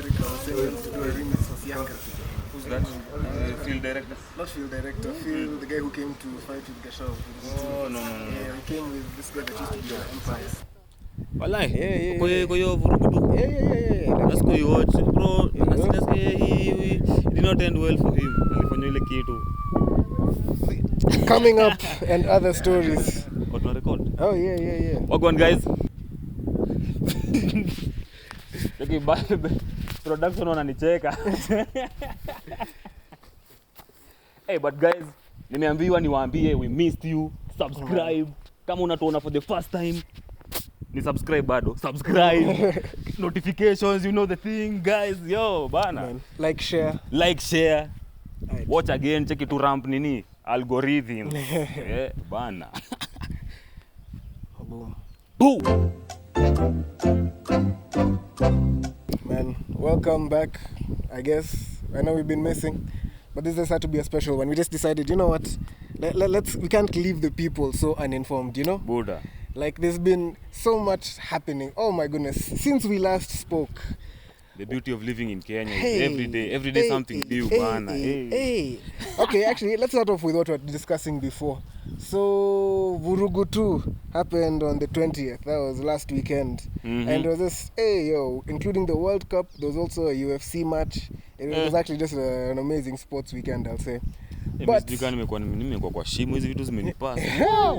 America was saying to do a remix of Yaka. Who's that? Field director? Not field director, the guy who came to fight with Gashao. Oh, no. Yeah, he came with this guy that used to be on Empire. Walai? Yeah. Kwa hiyo Vurugu tu? Yeah. Let's go watch. Bro, he did not end well for him. Alifanya ile kitu. Coming up and other stories. What do I record? Oh, yeah. Wagwan guys. Okay, production wananicheka. Hey, but guys, nimeambiwa niwaambie we missed you. Subscribe. Kama unatuona for the first time, ni subscribe bado. Subscribe. Notifications, you know the thing, guys. Yo, bana. Man. Like, share. Right. Watch again, check it to ramp nini. Algorithm. Yeah, bana. Boom. Boom. Man, welcome back. I guess I know we've been missing, but this has had to be a special one. We just decided, you know what? We can't leave the people so uninformed, you know? Buddha. Like, there's been so much happening. Oh my goodness, since we last spoke. The beauty of living in Kenya is every day something new, bana. Okay, actually, let's start off with what we were discussing before. So, Vurugu 2 happened on the 20th. That was last weekend. Mm-hmm. And there was this, including the World Cup, there was also a UFC match. It was actually just an amazing sports weekend, I'll say. But nimekuwa kwa shimo hizi vitu zimenipasa.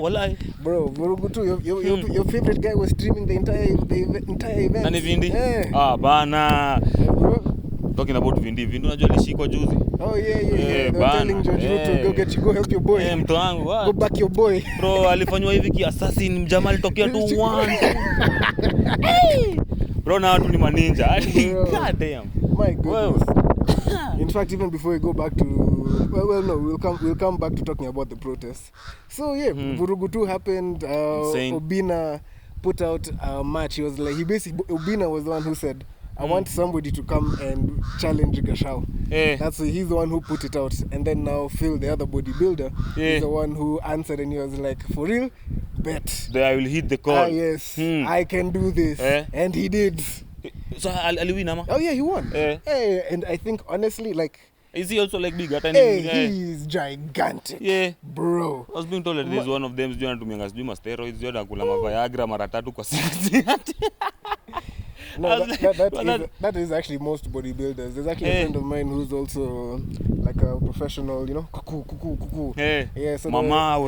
Walai. Bro, Vurugu 2, your favorite guy was streaming the entire event. Nani Vindi? Yeah. Bana. Yeah, bro. Talking about Vindi unajua alishikwa juzi. Oh yeah. They were telling George Ruto, go help your boy. Mtu wangu, what? Go back your boy. Bro, alifanywa hivi ki assassin, mjamaa alitokea tu one. Bro, na watu ni maninja. God damn. My goodness. In fact, even before we go back to we'll come back to talking about the protests. So yeah, Vurugu 2 happened. Obinna put out a match. Obinna was the one who said, I want somebody to come and challenge Gashao. He's the one who put it out. And then now Phil, the other bodybuilder, is the one who answered, and he was like, for real? Bet. I will hit the call. Yes, I can do this. And he did. So aliwin ama? Oh yeah, he won. And I think honestly, like, is he also like big? He's gigantic. Yeah. Bro. I was being told that there's one of them anatumia sijui steroids, anakula Viagra mara 3 kwa siku. No, that is actually most bodybuilders. There's actually a friend of mine who's also like a professional, you know, kuku. Yeah, so Mama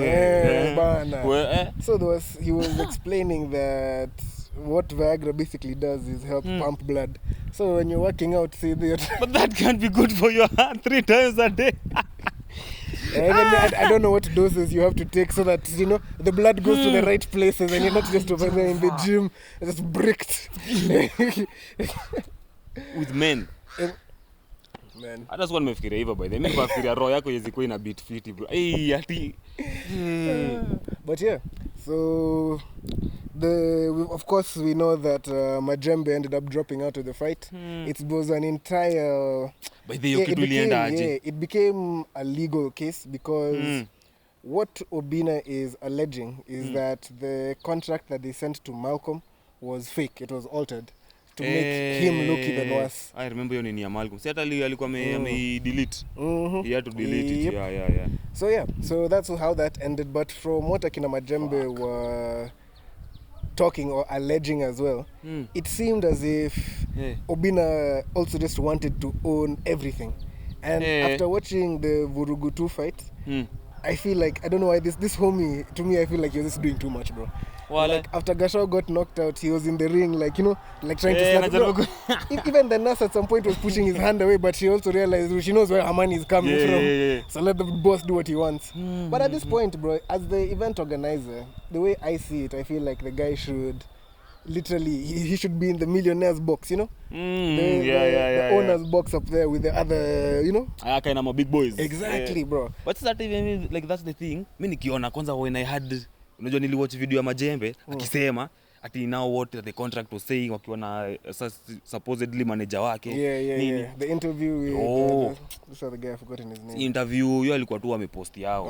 So he was explaining that what Viagra basically does is help pump blood. So when you're working out, but that can't be good for your heart 3 times a day. I don't know what doses you have to take so that, you know, the blood goes to the right places and you're not just over there in the gym just bricked. With men. Man. Hata sikuwa nimefikiria hivyo by the way. Mimi nafikiria roho yako yezikuwa ina beat fit bro. Ati. But yeah, so of course we know that Majembe ended up dropping out of the fight. It was an entire It became a legal case because what Obinna is alleging is that the contract that they sent to Malcolm was fake. It was altered to make him look even worse. I remember your name ya Malcolm. Si hata alikuwa delete. He had to delete it. Yeah. So that's how that ended. But from what Akina Majembe were talking or alleging as well, it seemed as if Obinna also just wanted to own everything. And after watching the Vurugu 2 fight, I feel like, I don't know why this homie, to me I feel like he was just doing too much, bro. Like after Gashao got knocked out, he was in the ring, like, you know, like trying to slap. Even the nurse at some point was pushing his hand away, but she also realized she knows where her money is coming from. So let the boss do what he wants. But at this point, bro, as the event organizer, the way I see it, I feel like the guy should literally, he should be in the millionaire's box, you know? The owner's box up there with the other, you know? Kind of big boys. Exactly, bro. But that even, like, that's the thing. Mimi nikiona kwanza when I had, unajua niliwatch video ya Majembe akisema ati now what the contract was saying wakiwa na supposedly manager wake. The interview with this other guy, I forgotten his name. Interview yeye alikuwa tu amepost yao.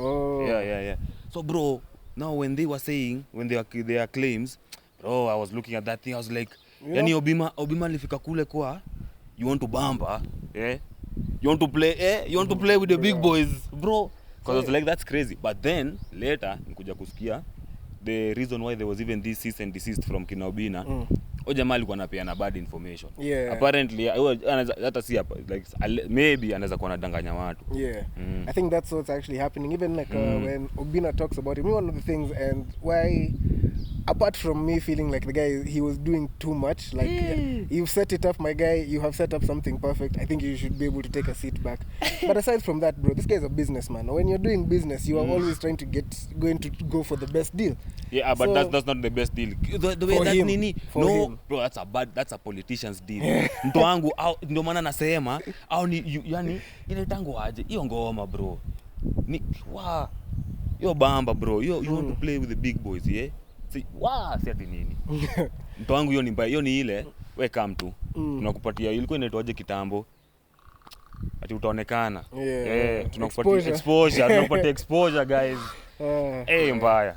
So bro, now when they were saying, when their claims, bro, I was looking at that thing, I was like, yani Obinna alifika kule kwa you want to bamba, you want to play, you want to play with the big boys, bro. Because I was like, that's crazy. But then later nikuja kusikia the reason why there was even this cease and desist from kina Obinna. Jamaa alikuwa anapeana bad information. Apparently hata si like maybe anaweza kuwa anadanganya watu. I think that's what's actually happening. Even like when Obinna talks about him, one of the things and why, apart from me feeling like the guy, he was doing too much, like you've set it up, my guy, you have set up something perfect, I think you should be able to take a seat back. But aside from that, bro, this guy is a businessman. When you're doing business, you are always trying to go for the best deal. But so, that's not the best deal. The way that nini, no, bro, that's a politician's deal. Mtu wangu ndio maana nasema au ni yani ile tangu aje hiyo ngoma, bro. Ni yo bamba, bro. You want to play with the big boys, si ati nini. Mtu wangu hiyo ni mbaya, hiyo ni ile we come to. Tunakupatia ilikuwa inaitwaje kitambo. Ati utaonekana. Tunakupatia exposure, tunakupatia exposure, guys. Mbaya.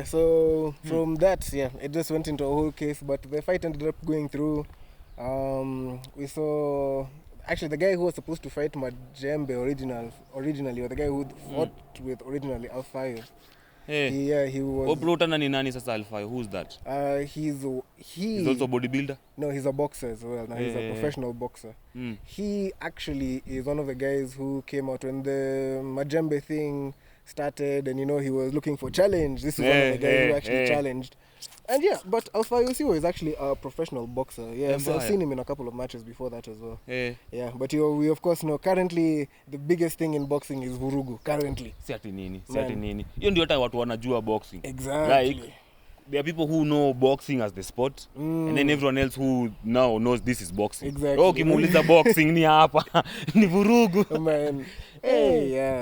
So from that, it just went into a whole case, but the fight ended up going through. We saw actually the guy who was supposed to fight Majembe originally, or the guy who fought with originally Alfayo. He was. Obrotana ni nani sasa Alfayo? Who's that? He's also a bodybuilder? No, he's a boxer as well. Now he's a professional boxer. He actually is one of the guys who came out when the Majembe thing started, and he was looking for challenge. This is one of the guys who actually challenged. And but Alfayo is actually a professional boxer. So I've seen him in a couple of matches before that as well. But we of course know currently the biggest thing in boxing is Vurugu currently. Si ati nini. Hiyo ndio hata watu wanajua boxing. Exactly. Like there are people who know boxing as the sport, and then everyone else who now knows this is boxing. Exactly. Kimuuliza boxing ni hapa ni Vurugu. Man.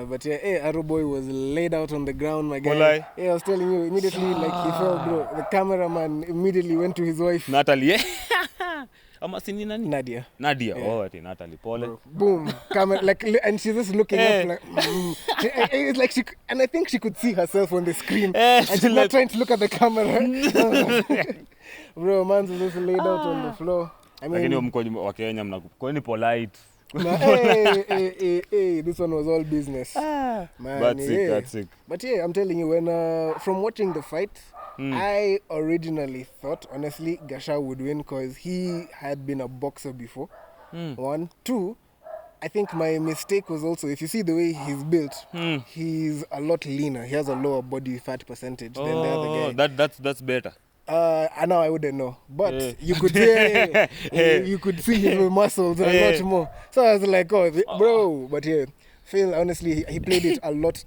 But Arrow Boy was laid out on the ground, my guy. Walai. I was telling you, immediately like he fell, bro. The cameraman immediately went to his wife. Natalie. Ama sini nani? Nadia. Ati Natalie. Pole. Boom. Camera and she's just looking up like it's like and I think she could see herself on the screen. And she's not trying to look at the camera. Bro, man was just laid out on the floor. I mean, lakini mko wa Kenya mnakuwa ni polite. This one was all business. Man, that's sick. But I'm telling you, when from watching the fight, I originally thought, honestly, Gasha would win because he had been a boxer before. 1, 2, I think my mistake was also, if you see the way he's built, he's a lot leaner. He has a lower body fat percentage than the other guy. That's better. Now I wouldn't know, but you could you could see his muscles a lot more. So I was like, bro. But Phil, honestly, he played it a lot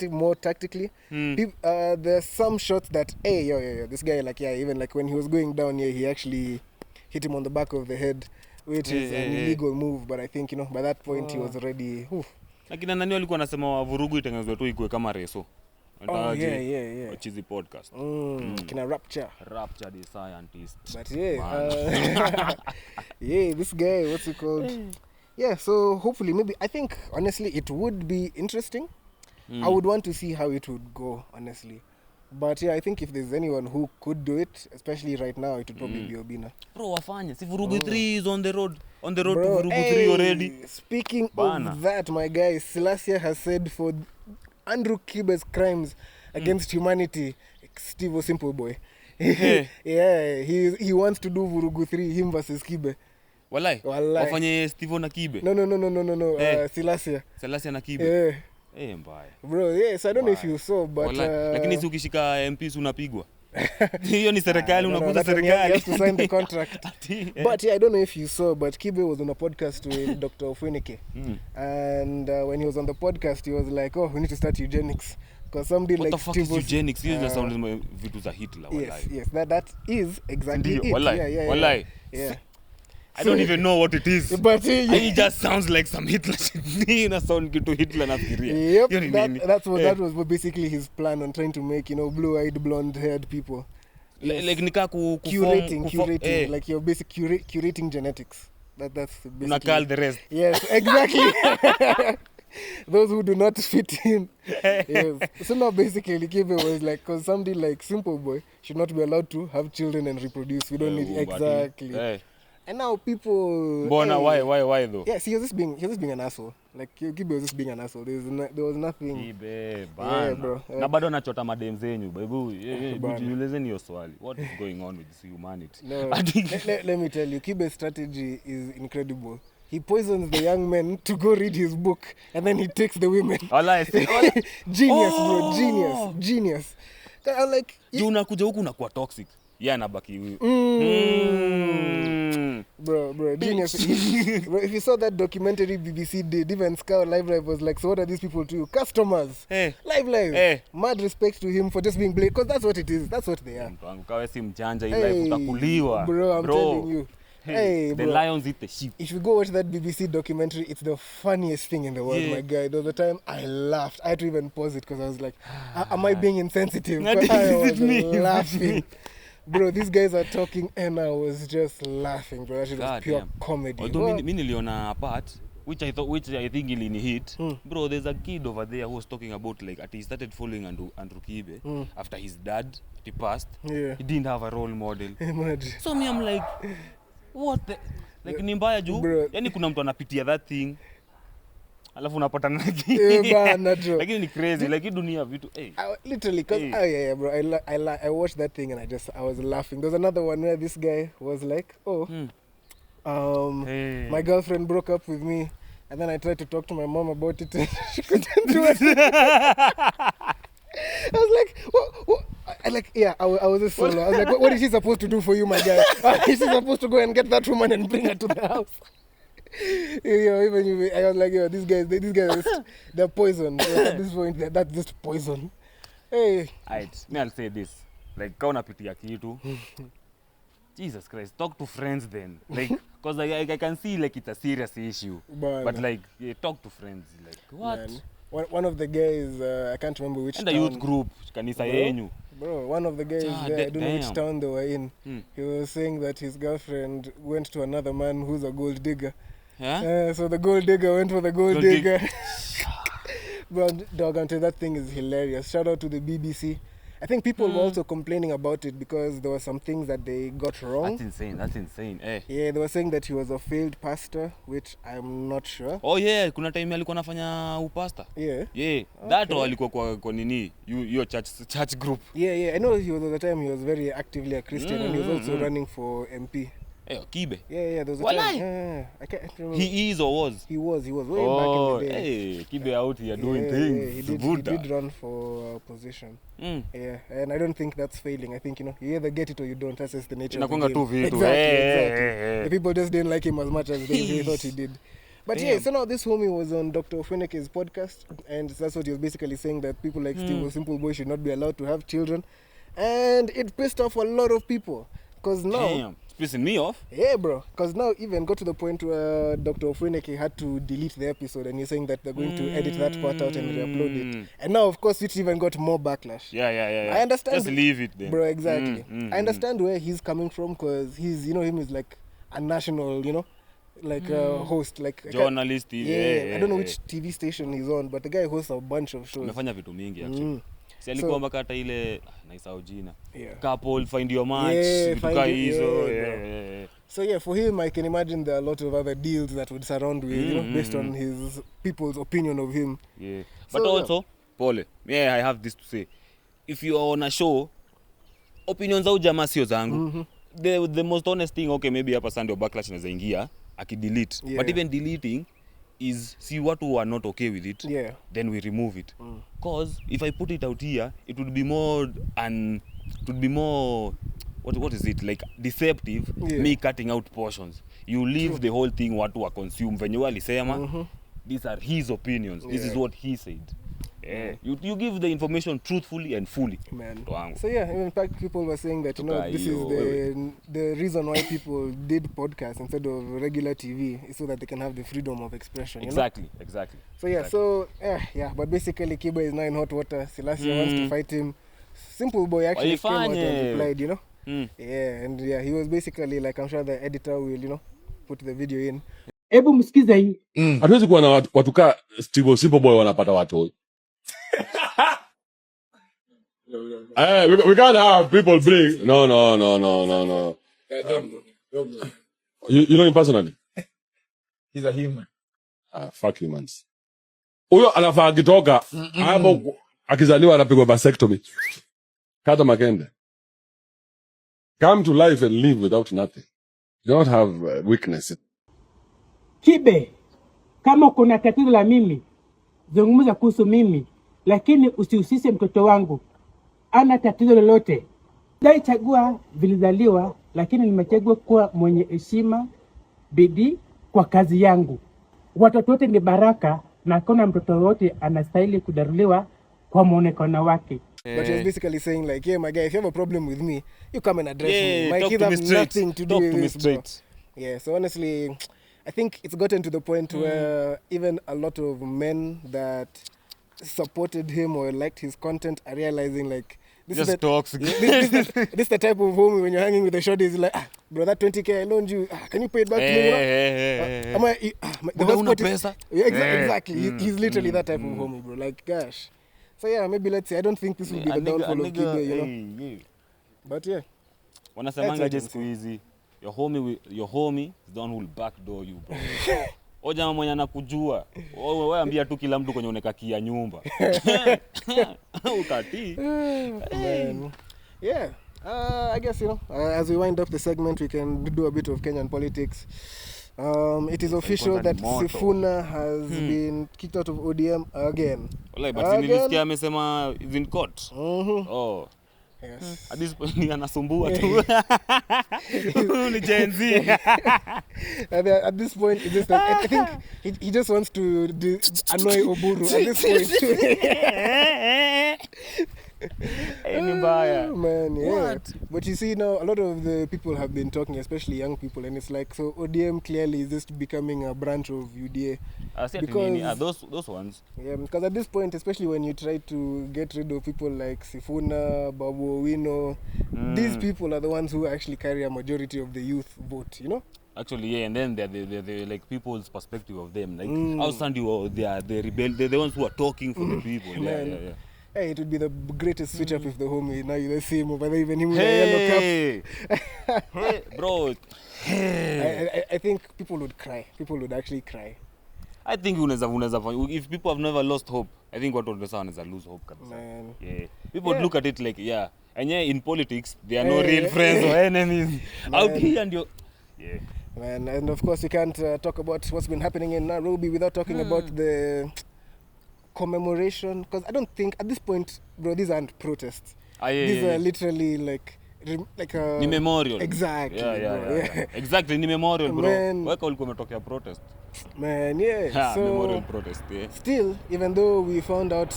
more tactically. There's some shots that this guy even like when he was going down he actually hit him on the back of the head, which is an illegal move. But I think by that point he was already. Lakini nani walikuwa wanasema Vurugu itengenezwe tu ikuwe kama reso. Chizi podcast. Kina Rapture the scientist. But this guy, what's he called? So hopefully maybe I think honestly it would be interesting. I would want to see how it would go, honestly. But I think if there's anyone who could do it, especially right now, it would probably be Obinna. Bro, wafanye. Si Vurugu 3 is on the road. On the road to Vurugu 3 already. Speaking of that, my guy, Selassie has said for Andrew Kibe's crimes against humanity, Steve was simple boy. He wants to do Vurugu 3, him versus Kibe. Walai. Wafanye Steve na Kibe. No. Selassie na Kibe. Mbaya. Bro, so I don't know if you saw, but lakini si ukishika MPs unapigwa. Hiyo ni serikali, unakuza serikali. You have to sign the contract. But I don't know if you saw, but Kibe was on a podcast with Dr. Ofwenike. And when he was on the podcast, he was like, we need to start eugenics. Because somebody what like the fuck Steve is eugenics? Hiyo just sounds like vitu za Hitler. Yes, that is exactly it. Walai. I don't even know what it is. But it just sounds like some Hitler shit. Na sound kitu Hitler nafikiria. That was basically his plan on trying to make, blue-eyed, blonde-haired people. Like nika curating, like you're basically curating genetics. That's basically. Nakal the rest. Yes, exactly. Those who do not fit in. Yes. So now basically Kibe was like, because somebody like Simple Boy should not be allowed to have children and reproduce. We don't need exactly. And now people. Bona, why though? Yeah, see, he was just being an asshole. Like Kibe was just being an asshole. There was nothing. Kibe, bana. Yeah, bro. Na bado nachota madem zenyu, babu. Jiulizeni hiyo swali. What is going on with this humanity? No, let me tell you, Kibe's strategy is incredible. He poisons the young men to go read his book, and then he takes the women. Genius, bro. Genius. I'm like, you unakuja huku unakuwa toxic. Yeah, anabaki huyu. Bro, genius. Bro, if you saw that documentary BBC did, even Scout Live was like, so what are these people to you? Customers. Hey. Live. Hey. Mad respect to him for just being blamed, because that's what it is. That's what they are. Kawe si mjanja, live utakuliwa. Bro, I'm telling you. Hey, the lions eat the sheep. If you go watch that BBC documentary, it's the funniest thing in the world, my guy. There was a time I laughed. I had to even pause it because I was like, am I being insensitive? I was laughing. Bro, these guys are talking and I was just laughing, bro. That shit was pure comedy. Although mi niliona a part which I think ilini hit. Bro, there's a kid over there who was talking about like he started following Andrew Kibe after his dad he passed. Yeah. He didn't have a role model. Imagine. So me I'm like, what the like ni mbaya juu. Yaani kuna mtu anapitia that thing. Alafu unapata naki. Lakini ni crazy like dunia vitu. Literally cuz yeah bro. I watched that thing and I was laughing. There's another one where this guy was like, my girlfriend broke up with me and then I tried to talk to my mom about it and she couldn't do it. I was like, what? I was just solo. I was like, what is she supposed to do for you, my guy? Is she supposed to go and get that woman and bring her to the house? I was like, these guys, they're poison. At this point, that's just poison. Hey. Me, I'll say this. Like, kama unapitia kitu. Jesus Christ, talk to friends then. Like, because I can see like it's a serious issue. But like, talk to friends. Like, what? Man. One of the guys, I can't remember which and town. the youth group, kanisa yenyu. Bro, one of the guys there, I don't know which town they were in. He was saying that his girlfriend went to another man who's a gold digger. Yeah? So the gold digger went for the gold digger. Bro, dog, until that thing is hilarious. Shout out to the BBC. I think people were also complaining about it because there were some things that they got wrong. That's insane. Yeah, they were saying that he was a failed pastor, which I'm not sure. Oh yeah, kuna time alikuwa anafanya upasta. Yeah. Okay. That alikuwa kwa nini? Your church group. Yeah. I know he was at the time he was very actively a Christian and he was also running for MP. Kibe. Yeah, there was a time. I can't remember. He is or was? He was way back in the day. Kibe out here doing things. He did run for a position. Yeah, and I don't think that's failing. I think, you either get it or you don't. That's just the nature of the game. Exactly. The people just didn't like him as much as they thought he did. But so now this homie was on Dr. Ofweneke's podcast, and that's what he was basically saying, that people like Steve Simple Boy should not be allowed to have children. And it pissed off a lot of people. Because now... Damn. Pissing me off? Yeah, bro. Because now even got to the point where Dr. Ofweneke had to delete the episode and you're saying that they're going to edit that part out and re-upload it. And now, of course, it even got more backlash. Yeah. I understand. Just leave it then. Bro, exactly. I understand where he's coming from because he's, him is like a national, host. Like journalist. Yeah. I don't know which TV station he's on, but the guy hosts a bunch of shows. Amefanya vitu mingi actually. Si alikuwa mpaka hata ile naisahau jina. Couple, find your match. So for him, I can imagine there are a lot of other deals that would surround with, based on his people's opinion of him. Yeah. But also, Pole, I have this to say. If you are on a show, opinions au jamaa sio zangu. The most honest thing, okay, maybe hapa Sunday backlash inaweza ingia, akidelete. But even deleting is, see what who are not okay with it, then we remove it. Because if I put it out here, it would be more what is it, like deceptive, me cutting out portions. You leave the whole thing what to consume. Venye walisema, these are his opinions. This is what he said. You give the information truthfully and fully. Man. So in fact, people were saying that this is the reason why people did podcasts instead of regular TV, is so that they can have the freedom of expression. Exactly. So but basically Kiba is now in hot water. Silasia wants to fight him. Simple Boy actually came out and replied, and he was basically like, I'm sure the editor will put the video in. Hebu msikize hii. Hatuwezi kuwa na watu ka Steve Simple Boy wanapata watu. We can't have people bring. No. You know him personally? He's a human. Fuck humans. Huyo anafaa akitoka hapo akizaliwa anapigwa vasectomy. Kata makende. Come to life and live without nothing. You don't have weakness. Kibe, kama kuna tatizo la mimi, zungumza kuhusu mimi, lakini usihusishe mtoto wangu. Ana tatizo lolote. Sijachagua vilizaliwa, lakini nimechagua kuwa mwenye heshima, bidii kwa kazi yangu. Watoto wote ni baraka na hakuna mtoto wote anastahili kudaruliwa kwa muonekano wake. But he was basically saying like, yeah, my guy, if you have a problem with me, you come and address me. My talk kids to me have straight. nothing to do Talk with to me this, bro. straight. Yeah, so honestly, I think it's gotten to the point where even a lot of men that supported him or liked his content are realizing like, this Just is the, toxic. this is the type of homie when you're hanging with the shorties, like, bro, that 20K I loaned you, can you pay it back to me? You know? The hotspot is, yeah, exactly. He's literally that type of homie, bro. Like, gosh. So yeah, maybe let's see. I don't think this will be the downfall of Kibe, you know. But yeah. Wanasemanga je siku hizi, your homie is the one who will backdoor you, bro. Oja mwenye anakujua. Wewe ambia tu kila mtu kwenye unekakia nyumba. Ukati. Man. Yeah. I guess, you know, as we wind up the segment, we can do a bit of Kenyan politics. It is official that Sifuna has been kicked out of ODM again. But nilisikia amesema is in court. Oh. Yes. At this point ni anasumbua tu. Ni Gen Z. At this point, it's just that I think he just wants to annoy Oburu at this point. Man, yeah. What? But you see now, a lot of the people have been talking, especially young people, and it's like, so ODM clearly is just becoming a branch of UDA. Because those ones. Yeah, because at this point, especially when you try to get rid of people like Sifuna, Babu Owino, these people are the ones who actually carry a majority of the youth vote, you know? Actually, yeah, and then they're like people's perspective of them. Like, outside they are the ones who are talking for the people. Yeah. Hey, it would be the greatest switch up if the homie now you see him over there, even him with a yellow cap. Hey, bro. I think people would cry. People would actually cry. I think if people have never lost hope, I think what wanaweza lose hope kabisa. Man. Yeah. People would look at it like, yeah. And yeah, in politics, there are no real friends or enemies. Out here and yeah. Man, and of course you can't talk about what's been happening in Nairobi without talking about the commemoration, because I don't think at this point, bro, these aren't protests. These are literally like a ni memorial. Exactly. Yeah. Exactly, ni memorial, bro. Weka ulikuwa umetokea protest. Man, yeah. So memorial protest, yeah. Still, even though we found out,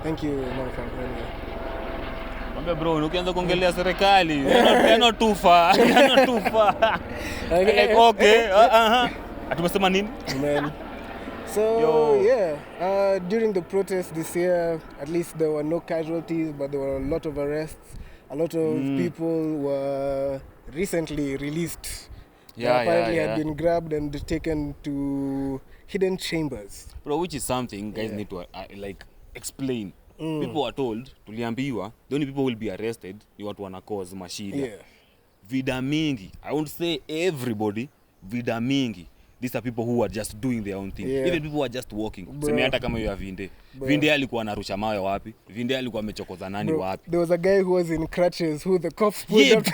thank you, Mwambie bro, ukianza kuongelea serikali, you're not too far. Like, okay. Atumesema nini? Man. So during the protest this year, at least there were no casualties, but there were a lot of arrests. A lot of people were recently released. Apparently had been grabbed and taken to hidden chambers. Bro, which is something guys need to explain. People are told, tuliambiwa, the only people will be arrested ni watu wana cause mashida. Yeah. Vida mingi, I won't say everybody, vida mingi. These are people who are just doing their own thing. Yeah. Even people who are just walking. Sema hata kama ya Vinde. Vinde alikuwa anarusha mawe wapi? Vinde alikuwa amechokoza nani wapi? There was a guy who was in crutches who the cops pulled up to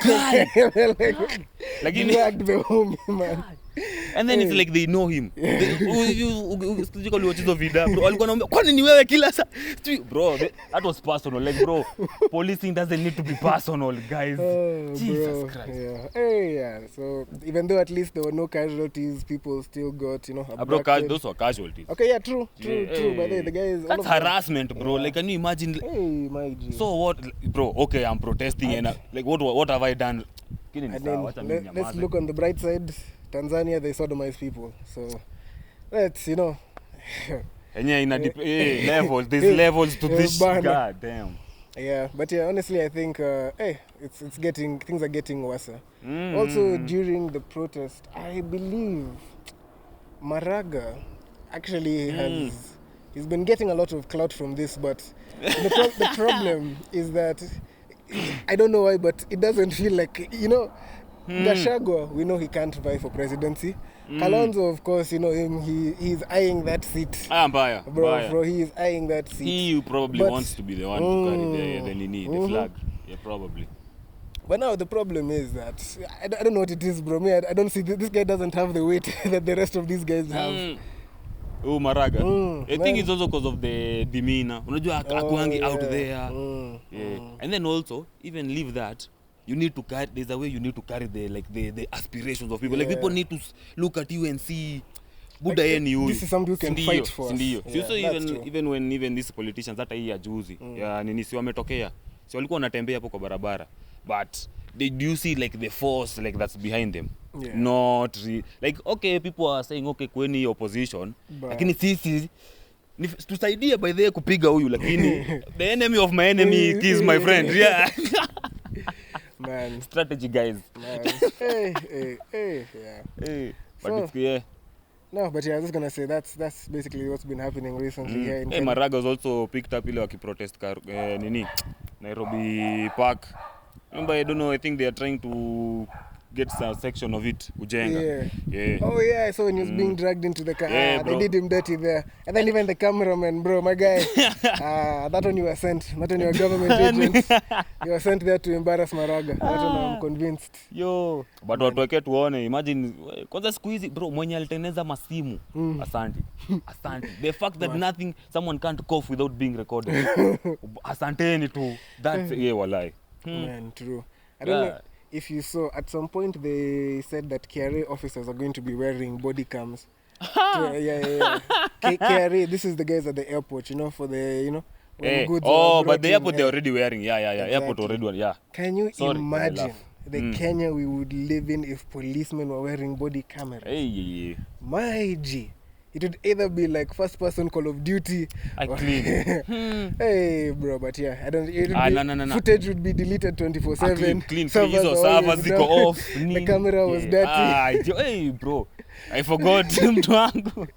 like dragged the homie, man. And then it's like they know him. Ukijiko liwachizo vida, bro. Alikuwa anaambia, "Kwani ni wewe kila saa?" Bro, that was personal. Like, bro, policing doesn't need to be personal, guys. Jesus Christ. Yeah. So even though at least there were no casualties, people still got, bro, those were casualties. Okay, yeah, true. By the guys, that's harassment, bro. Like, can you imagine? Hey, my G. So what, bro? Okay, I'm protesting, and like, what have I done? Let's look on the bright side. Tanzania, they sodomize people. So let's, And yeah, levels. There's levels to this. God damn. Yeah, but yeah, honestly, I think things are getting worse. Also, during the protest, I believe Maraga actually he's been getting a lot of clout from this, but the problem is that I don't know why, but it doesn't feel like, Gachagua, we know he can't vie for presidency. Kalonzo, of course, you know him. He's eyeing that seat. Mbaya. Bro, he is eyeing that seat. He probably wants to be the one to carry the flag. Yeah, probably. But now the problem is that I don't know what it is, bro. Me, I don't see this guy doesn't have the weight that the rest of these guys have. Oh, Maraga. I think it's also because of the demeanor. Unajua akuangi out there. Yeah. And then also, even leave that, you need to carry. There's a way you need to carry the aspirations of people. Like people need to look at you and see. Buddha like, this is something you can fight for. Yeah, so even these politicians hata hii ya juzi ya nini si wametokea. Si walikuwa wanatembea hapo kwa barabara. But they do see like the force like that's behind them. Yeah. Not like okay, people are saying okay kweni opposition. Lakini sisi tusaidie by the kupiga huyu lakini the enemy of my enemy is my friend. Yeah. Man. Strategy guys. Man. Hey, yeah. Hey, but so, it's yeah. No, but yeah, I was just gonna say that's basically what's been happening recently here in Kenya. Maraga was also picked up ile wakiprotest nini Nairobi Park. Remember, I don't know, I think they are trying to get some section of it Ujenga. Yeah. Oh yeah, so when he was being dragged into the car, they did him dirty there. And then even the cameraman, bro, my guy, that one you were sent, not on your government agents. You were sent there to embarrass Maraga. That one I'm convinced. Yo, but watu wake tuone, imagine kwanza siku hizi bro mwenye alitengeneza masimu. Asante. The fact that someone can't cough without being recorded. Asanteni tu. That's walai. Man, true. I don't know if you saw, at some point they said that KRA officers are going to be wearing body cams. KRA, this is the guys at the airport, you know, for the, you know, goods. Oh, but the airport they're already wearing. Yeah. Exactly. Airport already wearing, yeah. Can you imagine the Kenya we would live in if policemen were wearing body cameras? Hey. My G. It would either be like first person Call of Duty. I clean. Hey, bro, but yeah, I don't. No. Footage would be deleted 24/7. Clean. Servers go off. The camera was dirty. Hey, bro, I forgot. Mtu wangu.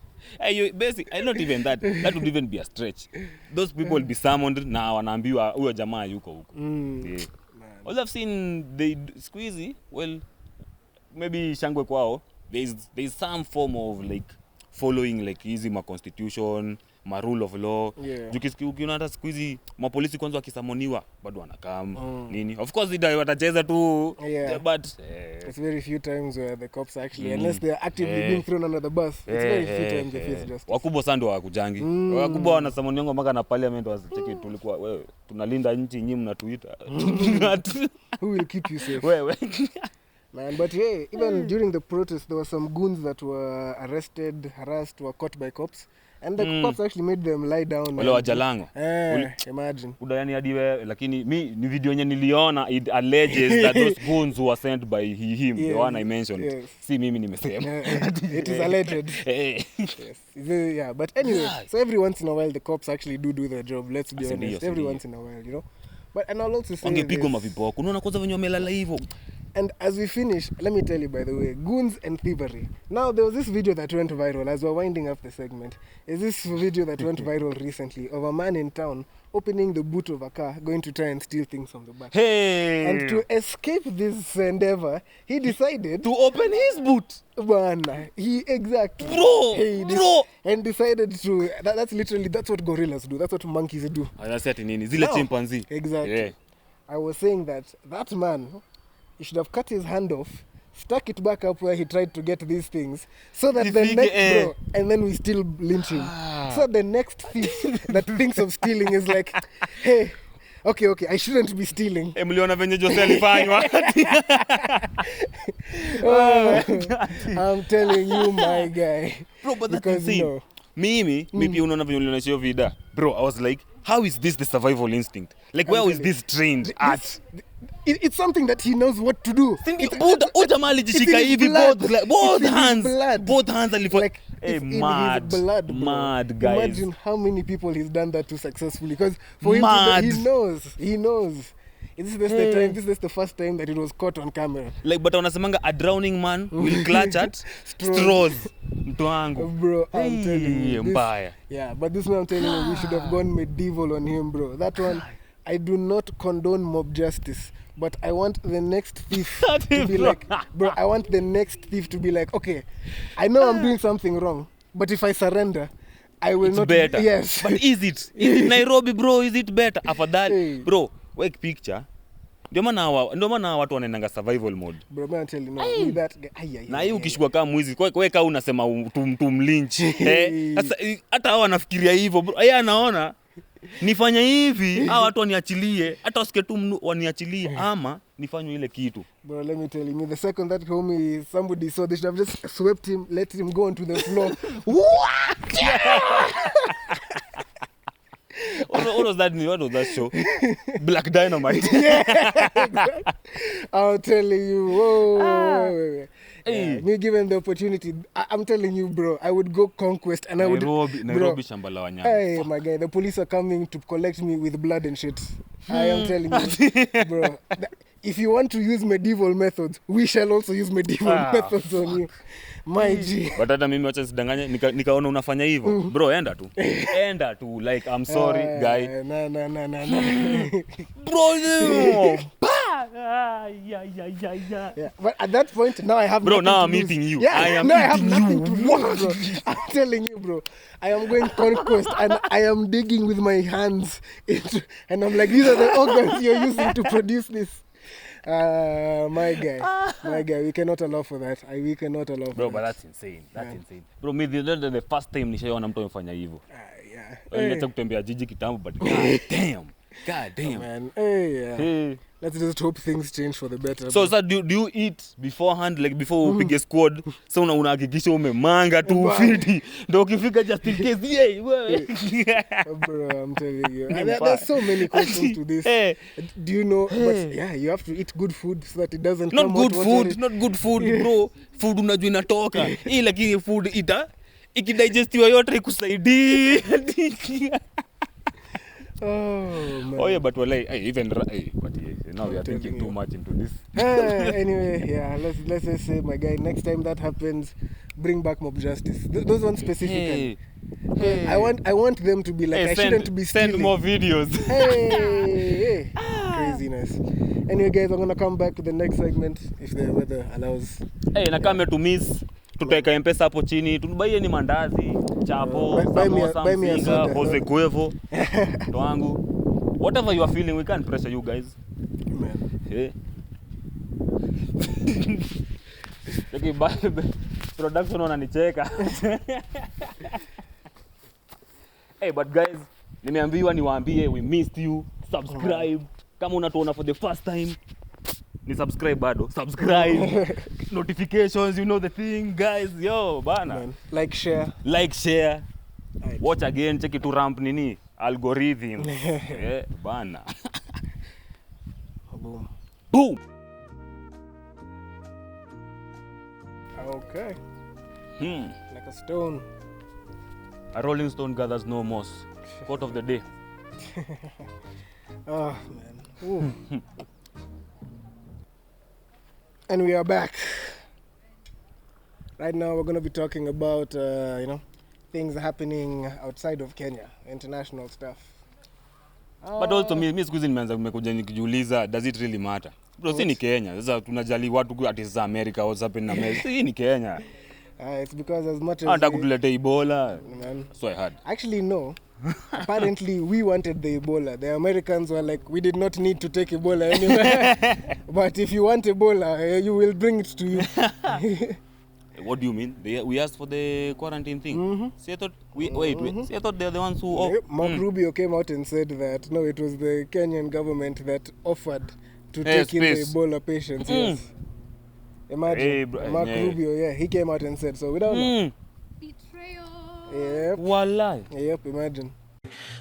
Hey, basic. I not even that. That would even be a stretch. Those people will be summoned na wanaambiwa huyo jamaa yuko huko. Yeah. All I've seen they squeezy. Well, maybe shangwe kwao. There's some form of like following like easy ma constitution, ma rule of law. Ukiona hata siku hizi mapolisi kwanza wakisamoniwa bado wanakam nini. Of course watacheza tu but it's very few times where the cops actually unless they are actively being thrown under the bus. It's very few times they face justice. Wakubwa sana ndio hawakujangi. Wakubwa wanasamoniwa mpaka na parliament wasicheki tulikuwa wewe tunalinda nchi nyinyi mnatuita. Who will keep you safe? Wewe. Man, but yeah, even during the protest, there were some goons that were arrested, harassed, were caught by cops. And the cops actually made them lie down. Wale wa Jalango. Imagine. Udayani hadi wewe, lakini ni video yenye niliona, it alleges that those goons were sent by him, the one I mentioned. Yes. Si mimi nimesema. It is alleged. Yes. Yeah, but anyway, so every once in a while the cops actually do their job, let's be honest. Every once in a while, you know. But and I'll also say wangepigwa maviboko. Unaona kwanza venye wamelala hivyo. And as we finish, let me tell you, by the way, goons and thievery. Now, there was this video that went viral as we're winding up the segment. Is this video that went viral recently of a man in town opening the boot of a car, going to try and steal things from the back. Hey! And to escape this endeavor, he decided to open his boot. Exactly. Bro! And decided to, that's what gorillas do. That's what monkeys do. Zile chimpanzee. Exactly. Yeah. I was saying that man, he should have cut his hand off, stuck it back up where he tried to get these things, so that and then we still lynch him. So the next thief that thinks of stealing is like, hey, okay, I shouldn't be stealing. Mliona venye Jose alifanywa. I'm telling you, my guy. Bro, but that's insane. Mimi unaona venye ulionyesha vida. Bro, I was like, how is this the survival instinct? Like, where is this trained at? It's something that he knows what to do. Both hands are like mad guys. Imagine how many people he's done that to successfully, because for him he knows. This is the first time that it was caught on camera. Like, but wanasemanga a drowning man will clutch at straws. Bro, I'm telling you. But this one I'm telling you, we should have gone medieval on him, bro. That one, I do not condone mob justice. But I want the next thief to be like, bro, I want the next thief to be like, okay, I know I'm doing something wrong, but if I surrender, I will It's not. better. Yes. But is it Nairobi, bro? Is it better? Afadhali, Hey. bro, wake picture. Ndio maana watu wanaendanga survival mode. Bro, man, tell you, no, with that guy. Na hii ukishikwa kama mwizi, kwa kama unasema tumlynch. Sasa hata hao wanafikiria hivyo, bro. Yeye anaona nifanye hivi, hao watu waniachilie, hata wasike tu waniachilie ama nifanywe ile kitu. Bro, let me tell you, the second that homie somebody saw, they should have just swept him, let him go onto the floor. What? What was that show? Black Dynamite. I'm telling you. Whoa. Yeah, me given the opportunity, I'm telling you, bro, I would go conquest and I would. Nairobi shamba la wanyama. Hey, my guy, the police are coming to collect me with blood and shit. I am telling you, bro. If you want to use medieval methods, we shall also use medieval methods on you. My G. But hata mimi wacha sidanganye nikaona unafanya hivyo. Bro, enda tu. Enda tu, like I'm sorry, guy. No. Bro, no. Yeah, but at that point, now I have bro, nothing now to I'm lose. meeting you. Yeah, I am now I have meeting nothing you. to lose, bro. I'm telling you, bro. I am going conquest and I am digging with my hands into, and I'm like, these are the organs you're using to produce this. My guy, we cannot allow for that. We cannot allow for bro, that. But that's insane. That's insane. Bro, me the first time nishaona mtu amefanya hivyo. Yeah. Niliacha kutembea jiji kitambo, but god damn. Man, yeah. Hey. Let's just hope things change for the better. So do you eat beforehand, like before upige squad? So unahakikisha umemanga tu fiti. Ndio ukifika just in case, wewe. Bro, I'm telling you. There's so many questions to this. Do you know? But yeah, you have to eat good food so that it doesn't not come good out food, not good food, bro. Food unajua inatoka. Hii lakini food ikidigestiwa yote ikusaidia. Oh man. Oh yeah, but well, now we are thinking too much into this. Anyway, yeah, let's just say, my guy, next time that happens, bring back mob justice. Those ones specifically. Hey. I want them to be like, I shouldn't be stealing. Send more videos. Hey. Craziness. Anyway, guys, I'm gonna come back to the next segment if the weather allows. Hey, na kama to miss, tutaweka M-Pesa hapo chini, tunubaie ni mandazi, chapo, buy me a soda. Jose Cuervo, toangu. Whatever you are feeling, we can't pressure you guys. Man. Hey. Okay, production wananicheka. Hey, but guys, nimeambiwa niwaambie we missed you. Subscribe. Kama unatuona for the first time, ni subscribe bado. Subscribe. Notifications, you know the thing, guys. Yo, bana. Man. Like, share. Right. Watch again, check it to ramp nini algorithm. Bana. Boom. Boom. Okay. Like a stone. A rolling stone gathers no moss. Quote of the day. Oh man. Ooh. And we are back. Right now we're going to be talking about things happening outside of Kenya, international stuff. But also mi siku hizi nimeanza nimekuja nikijiuliza, does it really matter? Bro, si ni Kenya. Sasa tunajali watu ati za America, what's happening in America. Si ni Kenya. It's because as much as Anda kutuletea Ebola. Man. So I heard. Actually no. Apparently we wanted the Ebola. The Americans were like, we did not need to take Ebola anywhere. But if you want Ebola, you will bring it to you. What do you mean? We asked for the quarantine thing. Mm-hmm. See, I thought see, I thought they're the ones who Mark Rubio came out and said that no, it was the Kenyan government that offered to take in the Ebola patients. Yes. Imagine. Mark Rubio, he came out and said so. We don't know. Betrayal. Yep. Wallahi. Yep, imagine.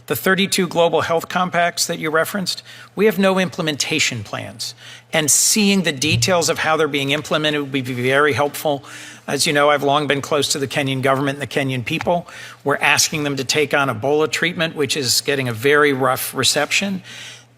The 32 global health compacts that you referenced, we have no implementation plans. And seeing the details of how they're being implemented would be very helpful. As you know, I've long been close to the Kenyan government and the Kenyan people. We're asking them to take on Ebola treatment, which is getting a very rough reception.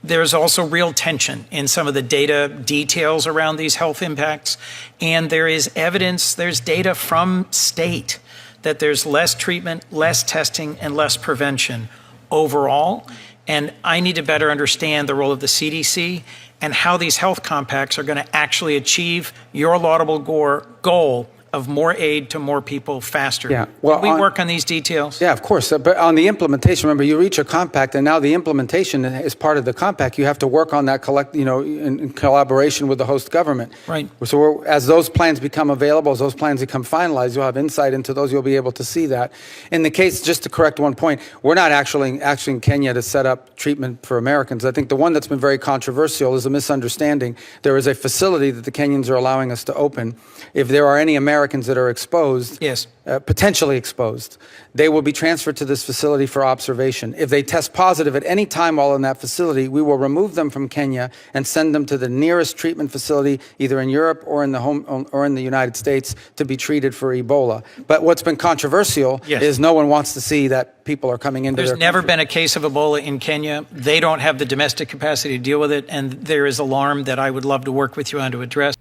There's also real tension in some of the data details around these health impacts. And there is evidence, there's data from state that there's less treatment, less testing, and less prevention overall. And I need to better understand the role of the CDC and how these health compacts are going to actually achieve your laudable goal of more aid to more people faster. Yeah, well, we work on these details? Yeah, of course. But on the implementation, remember, you reach a compact, and now the implementation is part of the compact. You have to work on that, in collaboration with the host government. Right. So as those plans become available, as those plans become finalized, you'll have insight into those. You'll be able to see that. In the case, just to correct one point, we're not actually asking Kenya to set up treatment for Americans. I think the one that's been very controversial is a misunderstanding. There is a facility that the Kenyans are allowing us to open. If there are any Americans that are exposed, Yes. Potentially exposed, they will be transferred to this facility for observation. If they test positive at any time while in that facility, we will remove them from Kenya and send them to the nearest treatment facility, either in Europe or in the United States, to be treated for Ebola. But what's been controversial is no one wants to see that people are coming into There's their never country. been a case of Ebola in Kenya. They don't have the domestic capacity to deal with it, and there is alarm that I would love to work with you on to address.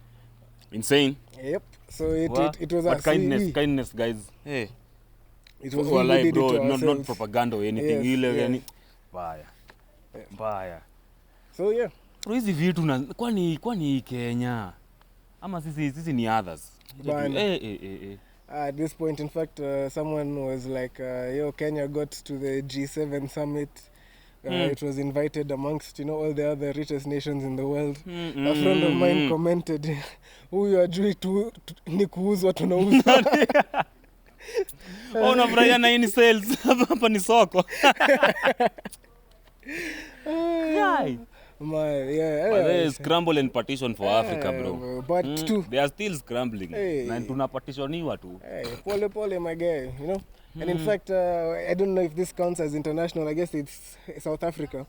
Insane. Yep. So it was but us. kindness, guys. Hey. It was Well, we like, did bro, it to not ourselves. propaganda or anything. Yes, Ile yes. yani baya. Baya. So yeah. Bro, hizi vitu kwani Kenya ama sisi ni others. Bana. At this point, in fact, someone was like, yo, Kenya got to the G7 summit. It was invited amongst, all the other richest nations in the world. A friend of mine commented, huyu ajui tu ni kuuzwa tunauza. Unafurahia na ini sales hapa ni soko. But they scramble and partition for Africa, bro. But they are still scrambling. Na tunapatitioniwa tu. Pole, my guy, And in fact, I don't know if this counts as international. I guess it's South Africa.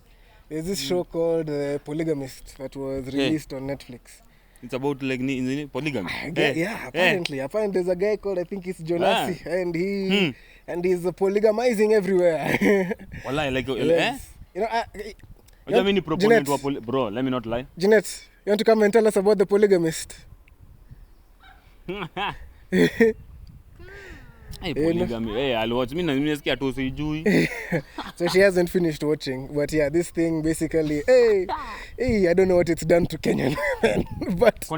There's this show called The Polygamist that was released on Netflix. It's about like polygamy. Yeah, apparently. Apparently there's a guy called, I think it's Jonasi, and he's polygamizing everywhere. Wallahi, like, yes. proponent bro, let me not lie. Jeanette, you want to come and tell us about The Polygamist? Hey, polygamy. Hey, I'll watch. Nimesikia tu sijui. So she hasn't finished watching, but yeah, this thing basically, hey, I don't know what it's done to Kenyan men, but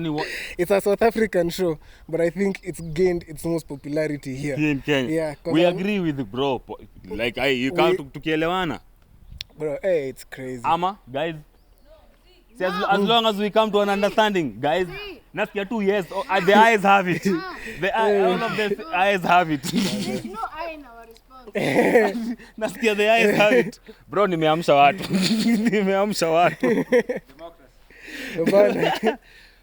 it's a South African show, but I think it's gained its most popularity here. Here in Kenya. Yeah, we agree with the bro. Like, you can't tukielewana. Bro, hey, it's crazy. Ama, guys. See, as long as we come to an understanding, guys. Nasikia tu yes. The eyes have it. All of the eyes have it. There's no eye in our response. Nasikia the eyes have it. Bro, nimeamsha watu.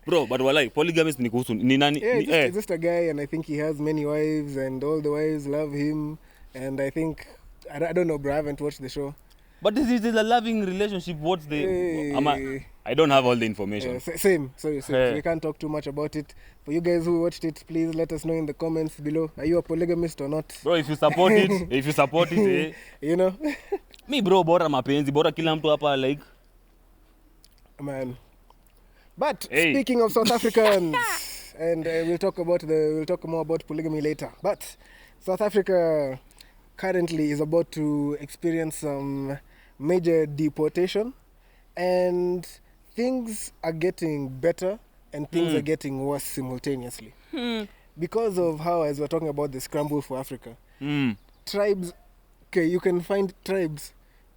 Bro, but walai, polygamist ni kuhusu ni nani? He's just a guy, and I think he has many wives, and all the wives love him. And I think, I don't know, bro, I haven't watched the show. But this is a loving relationship. What's the... I don't have all the information. Same. So we can't talk too much about it. For you guys who watched it, please let us know in the comments below. Are you a polygamist or not? Bro, if you support it, Me, bro, bora mapenzi, bora kila mtu hapa like. Man. But speaking of South Africans, and we'll talk more about polygamy later. But South Africa currently is about to experience some major deportation, and things are getting better and things are getting worse simultaneously. Because of how, as we're talking about the scramble for Africa, tribes, you can find tribes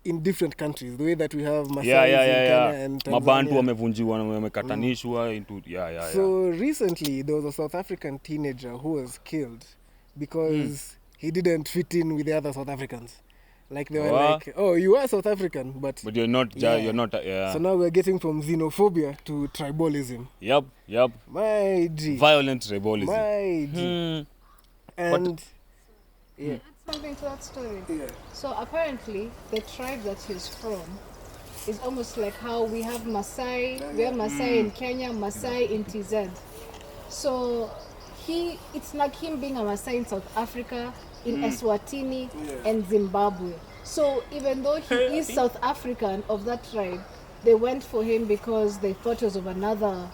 in different countries, the way that we have Maasai in Kenya and Tanzania. Mabantu wamevunjiwa, wamekatanishwa into So recently there was a South African teenager who was killed because he didn't fit in with the other South Africans. Like they were like, oh, you are South African, but you're not. You're not. So now we're getting from xenophobia to tribalism. Yep. My G. Violent tribalism. My G. And Something to that story. Yeah. So apparently, the tribe that he's from is almost like how we have Maasai. We have Maasai in Kenya, Maasai in TZ. So it's like him being a Maasai in South Africa, in Eswatini and Zimbabwe. So even though he is South African of that tribe, they went for him because they thought he was of another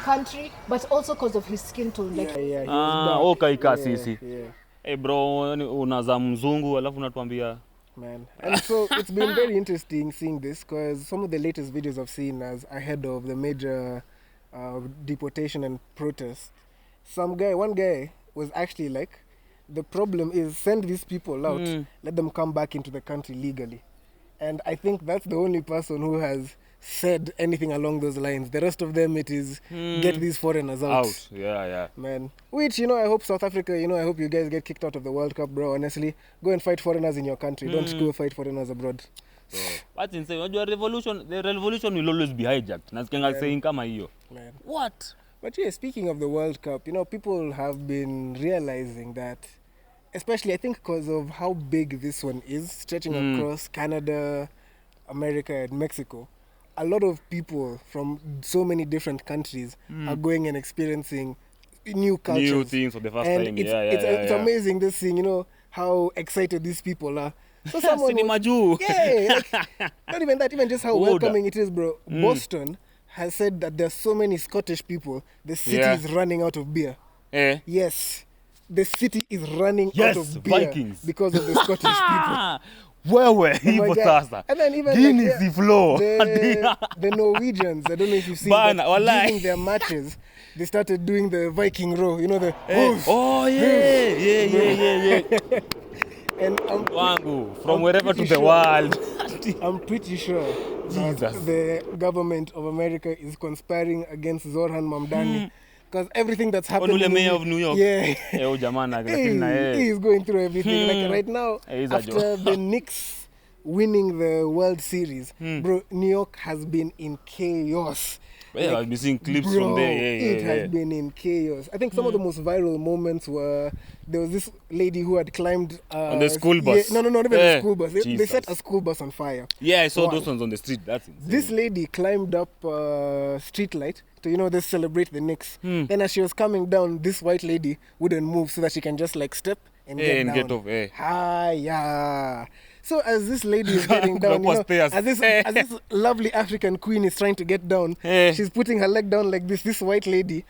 country, but also because of his skin tone. Sisi. Hey bro, unaza mzungu alafu unatuambia Man. And so it's been very interesting seeing this because some of the latest videos I've seen as ahead of the major deportation and protest, one guy was actually like, the problem is send these people out, let them come back into the country legally. And I think that's the only person who has said anything along those lines. The rest of them, it is get these foreigners out. Yeah. Man. Which, I hope South Africa, I hope you guys get kicked out of the World Cup, bro. Honestly, go and fight foreigners in your country. Don't go fight foreigners abroad. So, that's insane. The revolution will always be hijacked. Nasikianga saying kama hiyo. Man. What? But yeah, speaking of the World Cup, people have been realizing that, especially I think because of how big this one is, stretching across Canada, America, and Mexico, a lot of people from so many different countries are going and experiencing new cultures. New things for the first and time. It's amazing this thing, how excited these people are. So someone not even that, even just how welcoming it is, bro. Boston has said that there's so many Scottish people, the city is running out of beer. Yes. The city is running out of beer Vikings. because of the Scottish people. And then even Guinness the floor. The Norwegians, I don't know if you've seen that, during their matches, they started doing the Viking row, the yeah. And from wherever to the world. I'm pretty sure that the government of America is conspiring against Zoran Mamdani. Because everything that's happening... the mayor of New York. Yeah. He is going through everything. Like right now, after the Knicks winning the World Series, bro, New York has been in chaos. Yeah, I've been seeing clips from there. It has been in chaos. I think some of the most viral moments were, there was this lady who had climbed... on the school bus? Not even the school bus. They set a school bus on fire. Yeah, I saw those ones on the street. That's insane. This lady climbed up a street light to, they celebrate the Knicks. Then as she was coming down, this white lady wouldn't move so that she can just like step and get down. Get off. Hiya. So as this lady is getting down, as this lovely African queen is trying to get down, she's putting her leg down like this. This white lady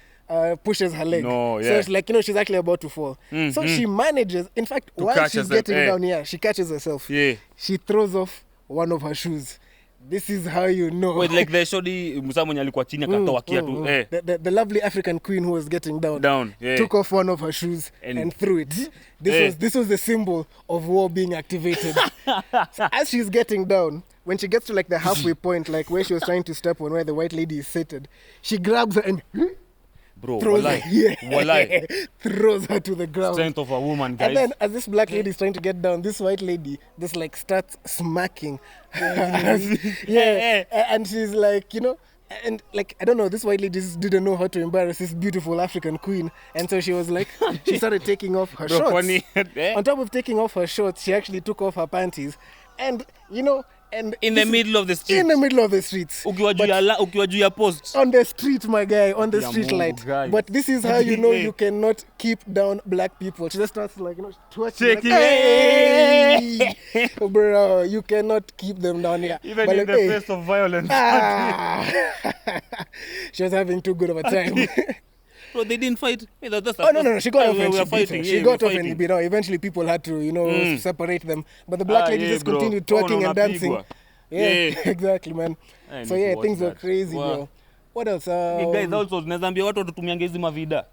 pushes her leg. So it's like, she's actually about to fall. So she manages, in fact, while she's getting down, she catches herself. She throws off one of her shoes. This is how you know. Wait, like the shoddy Musa mwenye alikuwa chini akatoa kiatu. The lovely African queen who was getting down took off one of her shoes and threw it. This was the symbol of war being activated. So as she's getting down, when she gets to like the halfway point, like where she was trying to step on, where the white lady is seated, she grabs her and throws her to the ground. Strength of a woman, guys. And then as this black lady is trying to get down, this white lady just like starts smacking. And she's like, and like, I don't know, this white lady just didn't know how to embarrass this beautiful African queen. And so she was like, she started taking off her shorts. On top of taking off her shorts, she actually took off her panties. And, and in the middle of the street. In the middle of the streets. Ukiwa juu ya post. On the street, my guy, on the street light. Guys. But this is how you know you cannot keep down black people. She just starts like, shaking. Like, hey! Bro, you cannot keep them down here. Even in the face of violence. She was having too good of a time. Bro, they didn't fight. No. She got off and she beat her. Eventually, people had to, separate them. But the black lady just continued twerking and dancing. Exactly, man. So things were crazy, bro. What else? Guys, also nazambia watu watutumianga hizi mavida.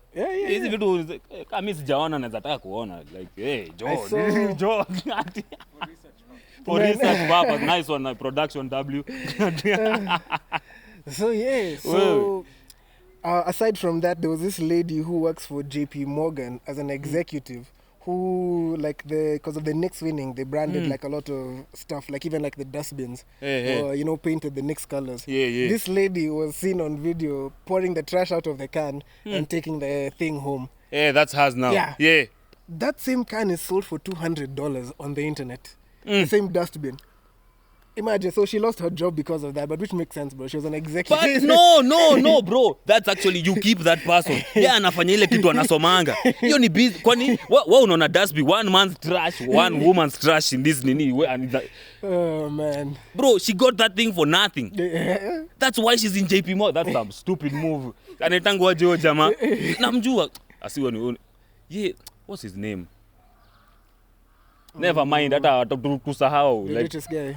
Hizi vitu kama mimi sijaona naweza taka kuona like Joe. For research purpose, nice one, production W. So aside from that, there was this lady who works for JP Morgan as an executive who, like, because of the Knicks winning, they branded like a lot of stuff, like even like the dustbins, painted the Knicks colors. This lady was seen on video pouring the trash out of the can and taking the thing home. That's hers now. Yeah. That same can is sold for $200 on the internet. The same dustbin. Imagine, so she lost her job because of that, but which makes sense, bro. She was an executive. But no, bro. That's actually, you keep that person. Anafanya ile kitu anasomanga. Hiyo ni busy. Kwani, wewe unaona dustbin, one man's trash, one woman's trash in this nini. Oh, man. Bro, she got that thing for nothing. That's why she's in JP Morgan. That's some stupid move. Anaitangwa aje huyo jamaa. Namjua. Asiwe ni. Yeah, what's his name? Never mind, hata tusahau. The Like, richest guy.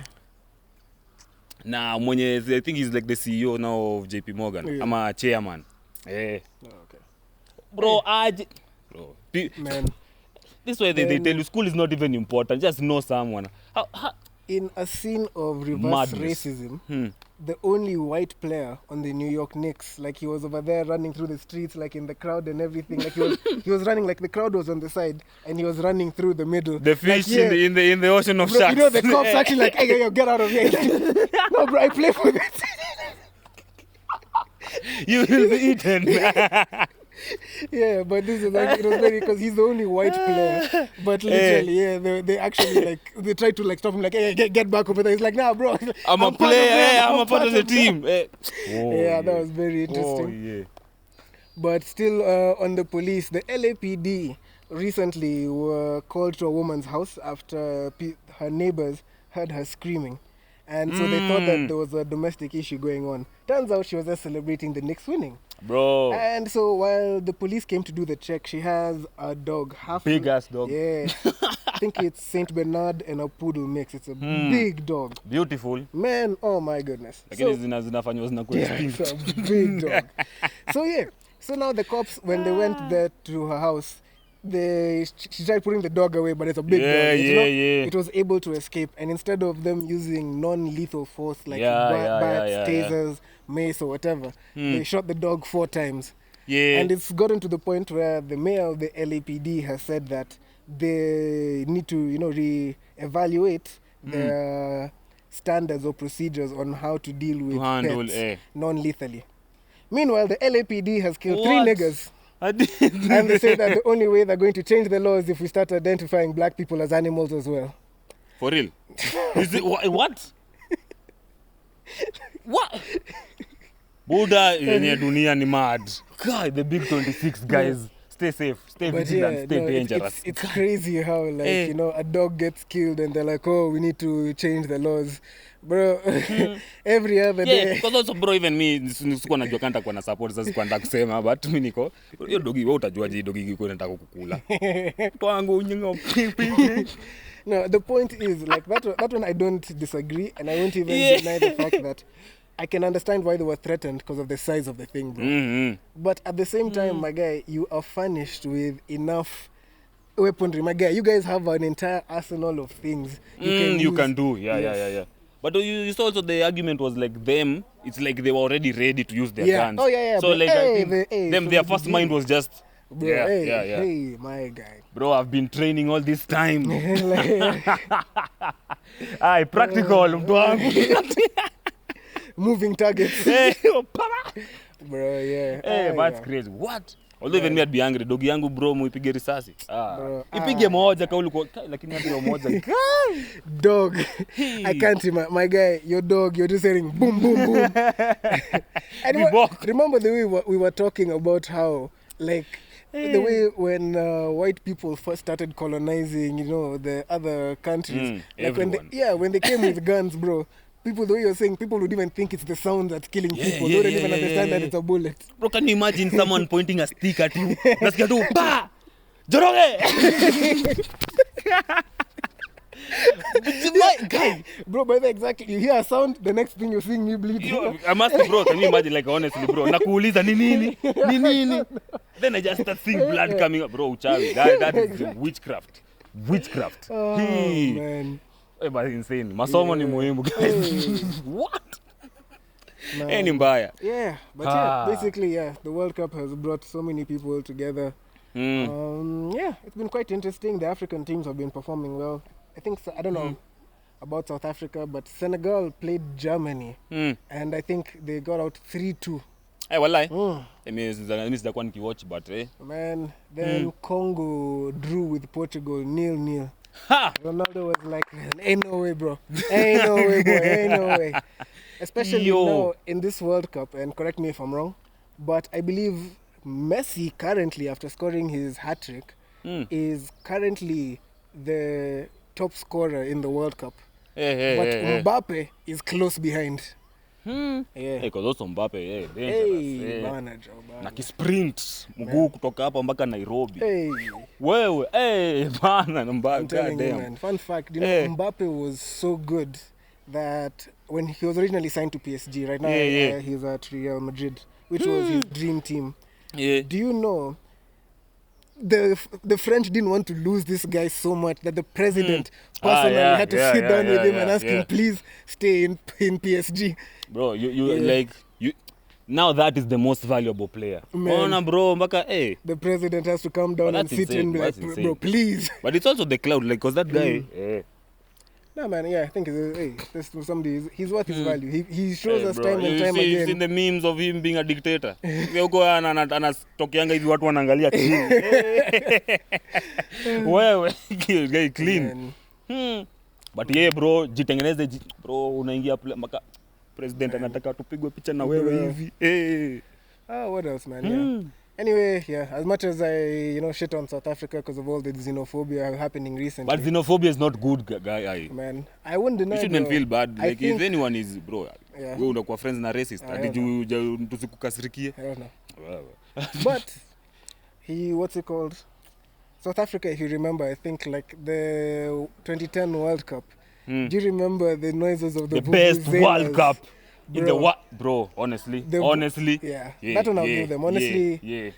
na mwenye, I think he's like the CEO now of JP Morgan. Yeah. I'm a chairman. Eh. Oh, okay. Bro, bro. Man. This way they tell you school is not even important. Just know someone. In a scene of reverse Madness. racism, the only white player on the New York Knicks, like he was over there running through the streets, like in the crowd and everything. Like he was running, like the crowd was on the side, and he was running through the middle. The fish like, in the ocean of bro, sharks. you know the cops actually like, hey, yo, get out of here. No, bro, I play for this. You will be eaten. Yeah, but this is like, it was very, because he's the only white player. But literally, yeah, they actually like, they tried to like stop him, like, hey, get back over there. He's like, nah, bro, I'm a player. I'm a part of the team. Yeah, that was very interesting. Oh, yeah. But still, on the police, the LAPD recently were called to a woman's house after her neighbors heard her screaming. And so they thought that there was a domestic issue going on. Turns out she was just celebrating the Knicks winning. Bro. And so while the police came to do the check, she has a dog. Big ass dog. Yeah. I think it's Saint Bernard and a poodle mix. It's a big dog. Beautiful. Man, oh my goodness. Lakini zinafanywa zinakuwa extinct. It's a big dog. So yeah. So now the cops, when they went there to her house, she tried putting the dog away, but it's a big dog. It was able to escape, and instead of them using non-lethal force like bats, tasers, mace or whatever, they shot the dog 4 times. Yeah. And it's gotten to the point where the mayor of the LAPD has said that they need to, re-evaluate their standards or procedures on how to deal with pets non-lethally. Meanwhile, the LAPD has killed 3 niggas. And they say that the only way they're going to change the law is if we start identifying black people as animals as well. For real? Is it what? What? Buddha yenye dunia ni mad. God, the big 26 guys. Stay safe, stay vigilant, stay dangerous. It's crazy how, like, a dog gets killed and they're like, oh, we need to change the laws. Bro, every other day. Yeah, because also, bro, even me, nisikuwa najua kanta kwa na support, sasa sikuwa nataka kusema, but mimi niko, hiyo dogi, wewe utajuaje dogi iko nataka kukula. Kwangu nyingo. No, the point is, like, that one I don't disagree, and I won't even deny the fact that I can understand why they were threatened because of the size of the thing, bro. Mm-hmm. But at the same time, my guy, you are furnished with enough weaponry. My guy, you guys have an entire arsenal of things you can do. Yeah. But you saw also the argument was like them, it's like they were already ready to use their guns. Oh, yeah. So, like, I think their first mind was just, bro, hey, my guy. Bro, I've been training all this time. Aye, practical. Moving targets. Bro, yeah. Hey, that's crazy. What? Although even me I'd be angry. Dogi yangu bro muipige risasi. Ipige moja kauli kwa lakini hata moja. Dog. I can't remember. My guy, your dog, you're just saying boom, boom, boom. And remember the way we were talking about how, like, the way when white people first started colonizing, the other countries. Like when they came with guns, bro. People, the way you're saying, people would even think it's the sound that's killing people. They don't even understand that it's a bullet. Bro, can you imagine someone pointing a stick at you? Nasikia tu, pa! Joroge! Guy, bro, by the exactly, you hear a sound, the next thing you're seeing me bleed. I must, bro, can you imagine, like, honestly, bro, nakuuliza ni nini? Then I just start seeing blood coming up. Bro, uchawi, that is witchcraft. Oh, man. But insane. Masomo ni muhimu, guys. What? Any mbaya. Yeah, but basically, the World Cup has brought so many people together. It's been quite interesting. The African teams have been performing well. I think, I don't know about South Africa, but Senegal played Germany. And I think they got out 3-2. Hey, wallahi. Mimi sijakuwa nikiwatch, but Man, then Congo drew with Portugal 0-0. Ha! Ronaldo was like, ain't no way, bro. Ain't no way, boy. Ain't no way. Especially now in this World Cup, and correct me if I'm wrong, but I believe Messi currently, after scoring his hat-trick, is currently the top scorer in the World Cup. But Mbappe is close behind. Yeah. Hey, cause also Mbappe, dangerous. Hey, bana. Na kisprint mguu kutoka hapa mpaka Nairobi. Hey. Wewe, bana Mbappe. I'm telling you, man. Fun fact, you know, Mbappe was so good that when he was originally signed to PSG, right now he's at Real Madrid, which was his dream team. Yeah. Do you know the French didn't want to lose this guy so much that the president personally had to sit down with him and ask him, please stay in PSG. Bro, you now that is the most valuable player. Man. Bro, the president has to come down and sit in like, bro, please. But it's also the cloud, like, cause that guy. No, man, I think this somebody he's worth his value. He shows us time and time again. You've seen the memes of him being a dictator. Huko anatokeanga hivi watu wanaangalia clean. Wewe guy clean. But bro, jitengeneze bro, unaingia maka president anataka tupigwe picha na wewe hivi. What else, man? Yeah. Anyway, as much as I, shit on South Africa because of all the xenophobia happening recently. But xenophobia is not good, guy. Man, I wouldn't deny. You shouldn't feel bad. Like, if anyone is, bro, wewe unakuwa friends na racist. Tusikukasirikie. I don't know. But, what's it called? South Africa, if you remember, I think like the 2010 World Cup. Do you remember the noises of the best World Cup? Bro. In the what, bro? Honestly, yeah, that one I'll give them. Honestly,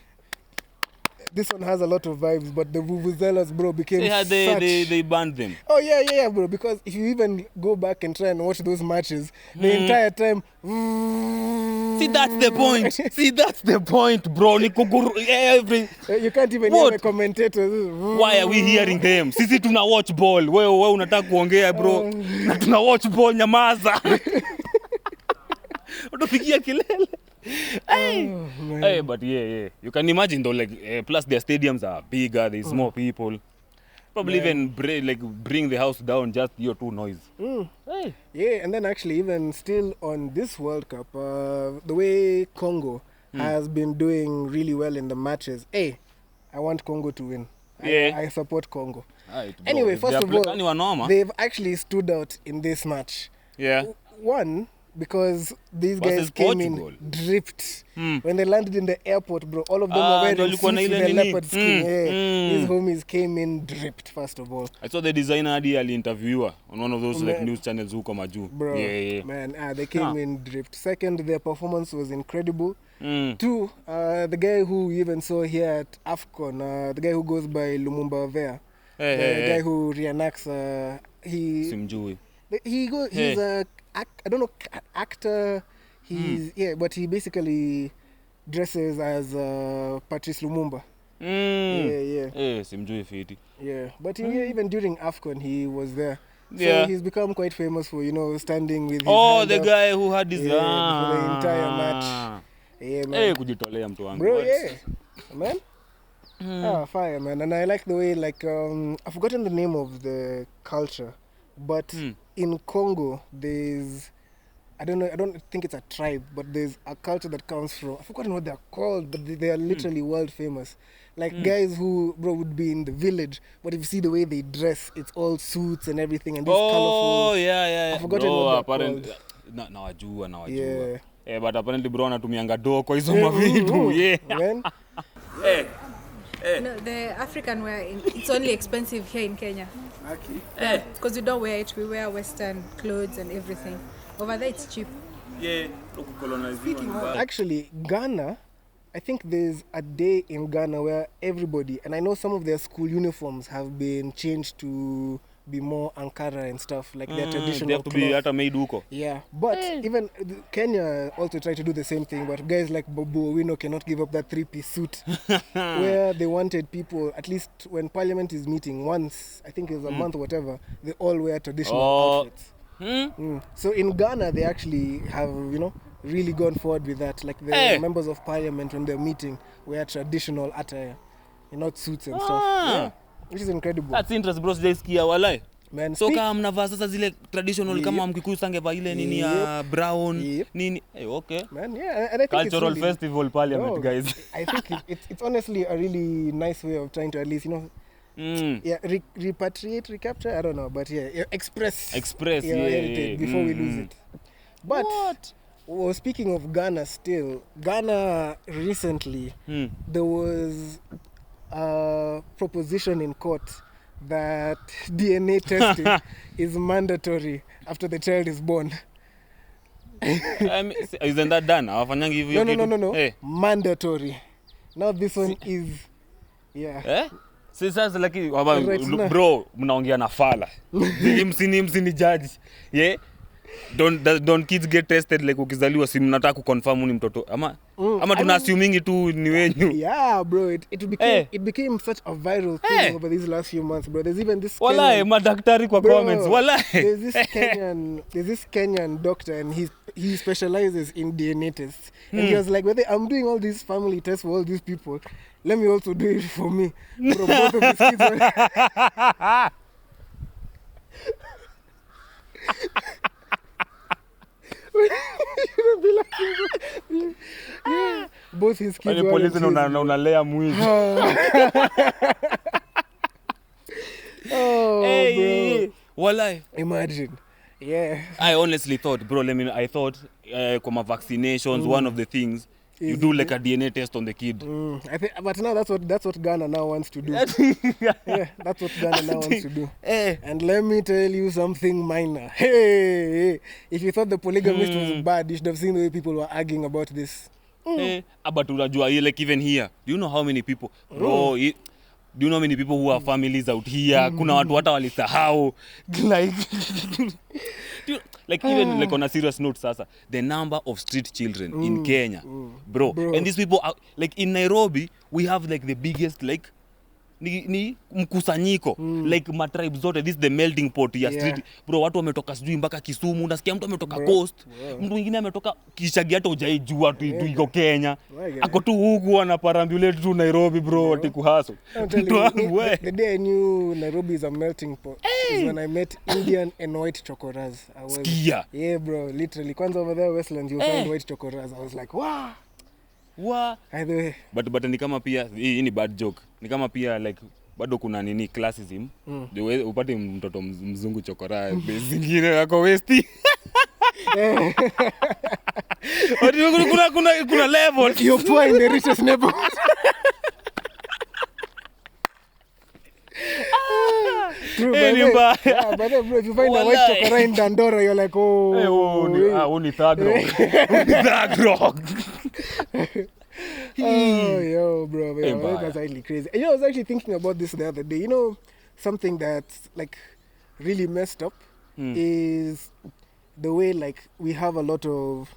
this one has a lot of vibes, but the vuvuzelas, bro, became they banned them. Oh yeah, bro. Because if you even go back and try and watch those matches, the entire time. See, that's the point, bro. You can't even hear the commentators. Why are we hearing them? Sisi tuna watch ball. Wewe unataka kuongea, bro. Na tuna watch ball, nyamaza. Unapigia kelele. Hey, but you can imagine though, like plus their stadiums are bigger, there's more people. Probably even bring the house down just your two noise. Hey. Yeah, and then actually even still on this World Cup, the way Congo has been doing really well in the matches. Hey, I want Congo to win. I support Congo. Anyway, first of all, they've actually stood out in this match. Yeah. One, because these guys came in dripped. When they landed in the airport, bro, all of them were wearing suits with the leopard skin. These homies came in dripped, first of all. I saw the designer Ali interviewer on one of those news channels huko maju. Bro, man, they came in dripped. Second, their performance was incredible. Two, the guy who you even saw here at AFCON, the guy who goes by Lumumba Vea, the guy who reenacts, Simjui. He's a I don't know, actor. He's but he basically dresses as Patrice Lumumba. Simjui fiti. Yeah, but even during AFCON he was there. So he's become quite famous for standing with his hand the up, guy who had his for the entire match. Yeah, man. Kujitolea mtu wangu. Bro, man. Fire, man. And I like the way I've forgotten the name of the culture, but in Congo there's I don't think it's a tribe, but there's a culture that comes from, I've forgotten what they're called, but they are literally world famous. Like guys who, bro, would be in the village, but if you see the way they dress, it's all suits and everything, and these colorful. I've forgotten what they're called. Nawajua. But apparently bro anatumianga do kwa hizo mavitu. No, the African wear, it's only expensive here in Kenya. Okay. Because we don't wear it, we wear Western clothes and everything. Over there it's cheap. Actually, Ghana, I think there's a day in Ghana where everybody, and I know some of their school uniforms have been changed to be more Ankara and stuff, like their traditional they have to be hata made huko. Yeah, but even Kenya also tried to do the same thing, but guys like Bobo Owino cannot give up that three-piece suit where they wanted people, at least when parliament is meeting once, I think it's a month or whatever, they all wear traditional outfits. So in Ghana, they actually have, really gone forward with that. Like the members of parliament, when they're meeting, wear traditional attire, not suits and stuff. Which is incredible. That's interesting, bro. Sijaisikia walai. Man, so kama mnavaa sasa zile traditional kama Mkikuyu sangeva ile nini ya brown nini. Okay. Man, and I think cultural it's really, festival parliament, guys. I think it's honestly a really nice way of trying to at least, repatriate, recapture, I don't know, but express heritage before we lose it. But Well, speaking of Ghana still, Ghana recently, there was a proposition in court that DNA testing is mandatory after the child is born. Isn't that done? Hawafanyangi hivyo kitu? No. Eh. Mandatory. Now this one is, yeah. Eh? Sasa like Right, bro, mnaongea na fala. Msini judge. Yeah. Don't kids get tested like ukizaliwa si mnataka kuconfirm ni mtoto ama tuna assuming tu ni wenyu. Yeah, bro, it became such a viral thing over these last few months, bro. There's even this Wallahi madaktari kwa comments. Wallahi. There's this Kenyan doctor and he specializes in DNA tests. And he was like, well, I'm doing all these family tests for all these people. Let me also do it for me. Bro, both of these kids were yeah. Both his kids were police unalea mwili. Oh, hey, bro. Wallahi. Imagine. Yeah. I honestly thought, bro, I thought from vaccinations, one of the things you do like a DNA test on the kid. I think, but now that's what Ghana now wants to do. Yeah, that's what Ghana now wants to do. And let me tell you something minor. Hey, if you thought the polygamist was bad, you should have seen the way people were arguing about this. But unajua like even here, do you know how many people, bro? Do you know how many people who have families out here? Kuna watu hata walisahau. Like even like on a serious note sasa, the number of street children in Kenya, bro. And these people are, like in Nairobi, we have like the biggest like ni mkusanyiko like matribe zote. This is the melting pot ya street, bro. Watu wametoka sijui mpaka Kisumu, unasikia mtu ametoka coast, mtu mwingine ametoka Kishagi, hata hujaijua tu iko Kenya, ako tu huku anaparambulate tu Nairobi, bro, ati kuhaso. The day I knew Nairobi is a melting pot is when I met Indian and white chokoras. Yeah, bro, literally. Kwanza over there Westlands you find white chokoras. I was like, wow. Either way. But ni kama pia hii ni bad joke. Ni kama pia like bado kuna nini classism. Upate mtoto mzungu chokora zingine yako westi. Kuna level. You're poor in the richest neighborhood. True, but bro, if you find a white chokora in Dandora, you're like, only third rock. Oh, yo, bro, that's actually crazy. And, I was actually thinking about this the other day. Something that's like really messed up is the way like we have a lot of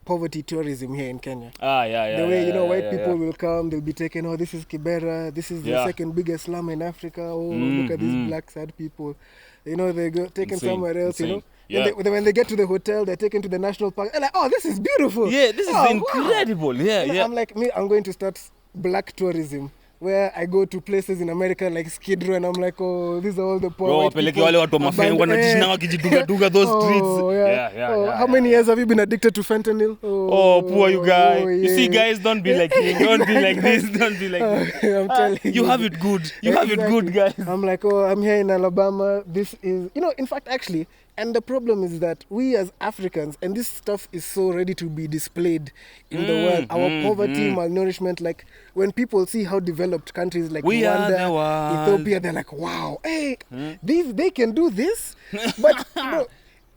poverty tourism here in Kenya. The way, white people will come, they'll be taken, this is Kibera, this is the second biggest slum in Africa, look at these black sad people. They go taken somewhere else, Yeah. When they get to the hotel, they're taken to the national park. They're like, oh, this is beautiful. Yeah, this is incredible. Wow. Yeah. I'm like, I'm going to start black tourism, where I go to places in America like Skid Row, and I'm like, oh, these are all the poor white people. Wale watu mafengo wanajishina wakijiduga those streets. Yeah. How many years have you been addicted to fentanyl? Poor you guys. You see, guys, don't be like me. Don't be like this. Don't be like this. I'm telling you. You have it good. You have it good, guys. I'm like, I'm here in Alabama. This is, in fact, actually, and the problem is that we as Africans, and this stuff is so ready to be displayed in the world, our poverty, malnourishment, like when people see how developed countries like Rwanda, Ethiopia, they're like, wow, hey, they can do this? But, bro,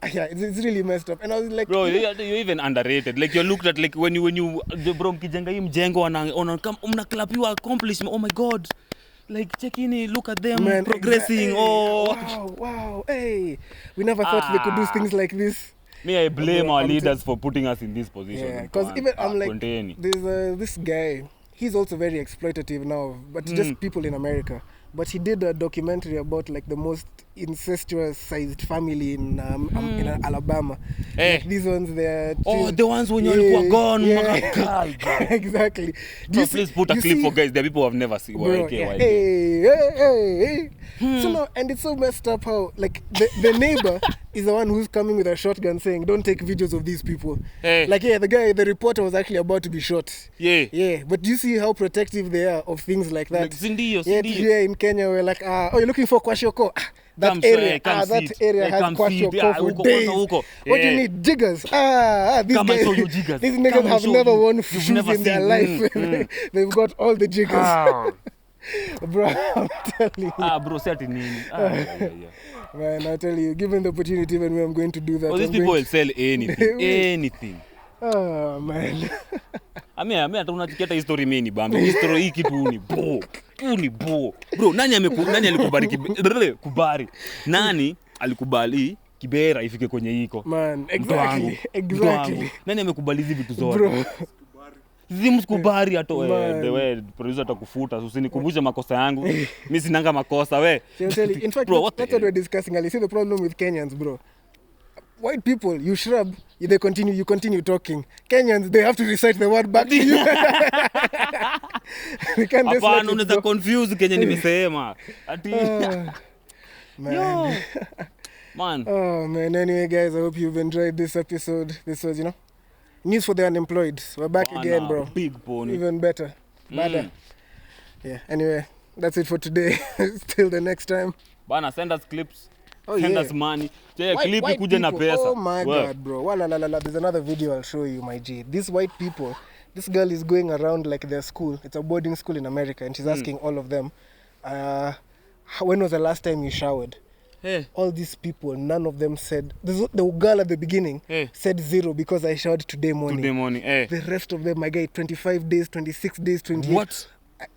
it's really messed up. And I was like, bro, you're even underrated. Like you're looked at like when you bro mkijenga hii mjengo unaklapiwa accomplishment. Oh my God. Like checking, look at them progressing. Wow. Hey, we never thought they could do things like this. I blame our leaders for putting us in this position. Yeah, because even I'm like, there's this guy. He's also very exploitative now, but just people in America. But he did a documentary about like the most incestuous sized family in Alabama. Like these ones, they're the ones when you're gone. Exactly. Please put a clip for guys. There are people who have never seen. Hey. So no, and it's so messed up how like the neighbor is the one who's coming with a shotgun saying, "Don't take videos of these people." Like the reporter was actually about to be shot. But do you see how protective they are of things like that? Like, Sindio. Here in Kenya, we're like, you're looking for Kwashiorkor? that area has kwashiorkor for days. What do you need? Jiggers. These guys, these niggas have never worn shoes in their life. They've got all the jiggers. Bro, I'm telling you. Bro, certain nini. Man, I tell you, given the opportunity when I'm going to do that. These people will sell anything. Anything. Oh, man. Ami hata unachikia history mimi bambe. History hii kitu ni bo. Ni bo. Bro, nani alikubali kubari? Nani alikubali Kibera ifike kwenye iko? Man, exactly. Nani amekubali hizi vitu zote? Bro. Zimskubari hata the way producer atakufuta usinikumbushe makosa yangu. Mimi sinanga makosa we. In fact, bro, that's what we're discussing. I see the problem with Kenyans, bro. White people, you shrub, you continue talking. Kenyans, they have to recite the word back to you. Hapana, unaweza confuse Kenya nimesema. Ati man. Yo. Man. Oh man, anyway guys, I hope you've enjoyed this episode. This was, news for the unemployed. We're back again, bro. Big pony. Even better. Better. Yeah, anyway, that's it for today. Till the next time. Bana, send us clips. Send us money. Clip ikuje na pesa. Oh my God, bro. There's another video I'll show you, my G. These white people, this girl is going around like their school. It's a boarding school in America, and she's asking all of them, when was the last time you showered? Hey. All these people, none of them said. The girl at the beginning said 0 because I showered today morning. The rest of them, my guy, 25 days, 26 days, 28. What?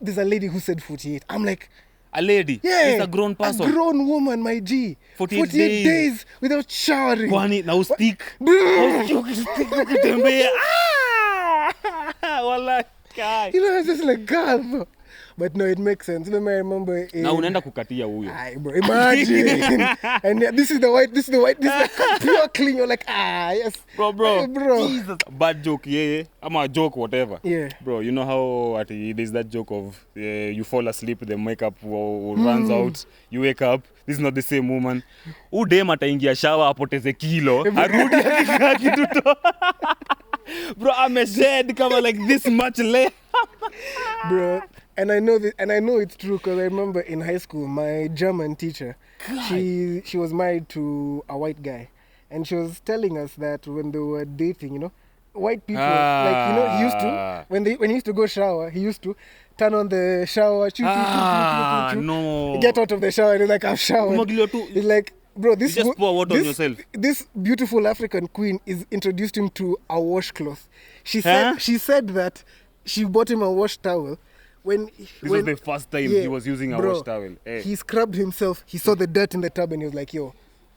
There's a lady who said 48. I'm like, a lady? Yeah. It's a grown person. A grown woman, my G. 48 days without showering. Kwani na ustik. Ustik ukitembea. Wala kai. It's just like, God, bro. But no, it makes sense. I remember. Na unaenda kukatia huyo. Bro, imagine. And this is the pure clean. You're like, yes. Bro. Jesus. Bad joke, yeah. I'm a joke, whatever. Yeah. Bro, you know how there's that joke of you fall asleep, the makeup runs out, you wake up, this is not the same woman. Udem ataingia shower apoteze kilo, arudi akikaa kitu. Bro, I'm a shed cover like this much late. Bro. And I know it's true because I remember in high school, my German teacher, she was married to a white guy. And she was telling us that when they were dating, white people, he used to, when he used to go shower, he used to turn on the shower, no. Get out of the shower, and he's like, I've showered. He's like, bro, you just pour water on yourself. This beautiful African queen introduced him to a washcloth. She said that she bought him a wash towel. This was the first time he was using a wash towel. He scrubbed himself. He saw the dirt in the tub and he was like, yo.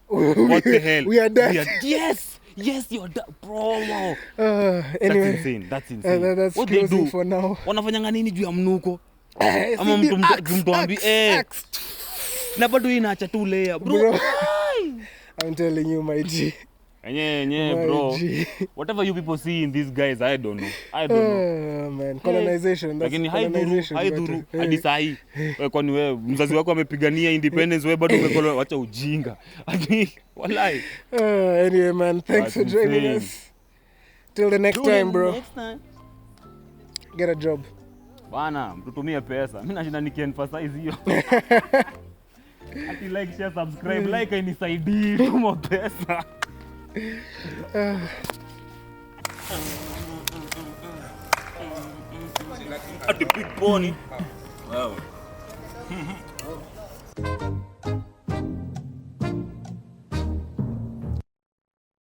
What the hell? We are dead. Yes, you're dead. Bro, wow. Anyway, That's insane. That's what they do for now. Wanafanyanga nini juu ya mnuko? Ama mtu ambi na bado inaacha tu layer, bro. I'm telling you, my G. Bro. Whatever you people see in these guys, I don't know. Man, colonization. Lakini haidhuru hadi saa hii. Kwani wewe mzazi wako amepigania independence, wewe bado umekolwa, acha ujinga. Wallahi. Anyway, man, thanks for joining us. Till the next time, bro. Get a job. Bana, mtutumie pesa. Mimi nashinda nikiemphasize hiyo. Ati like, share, subscribe, like inisaidie tuma pesa. At the big pony. Wow.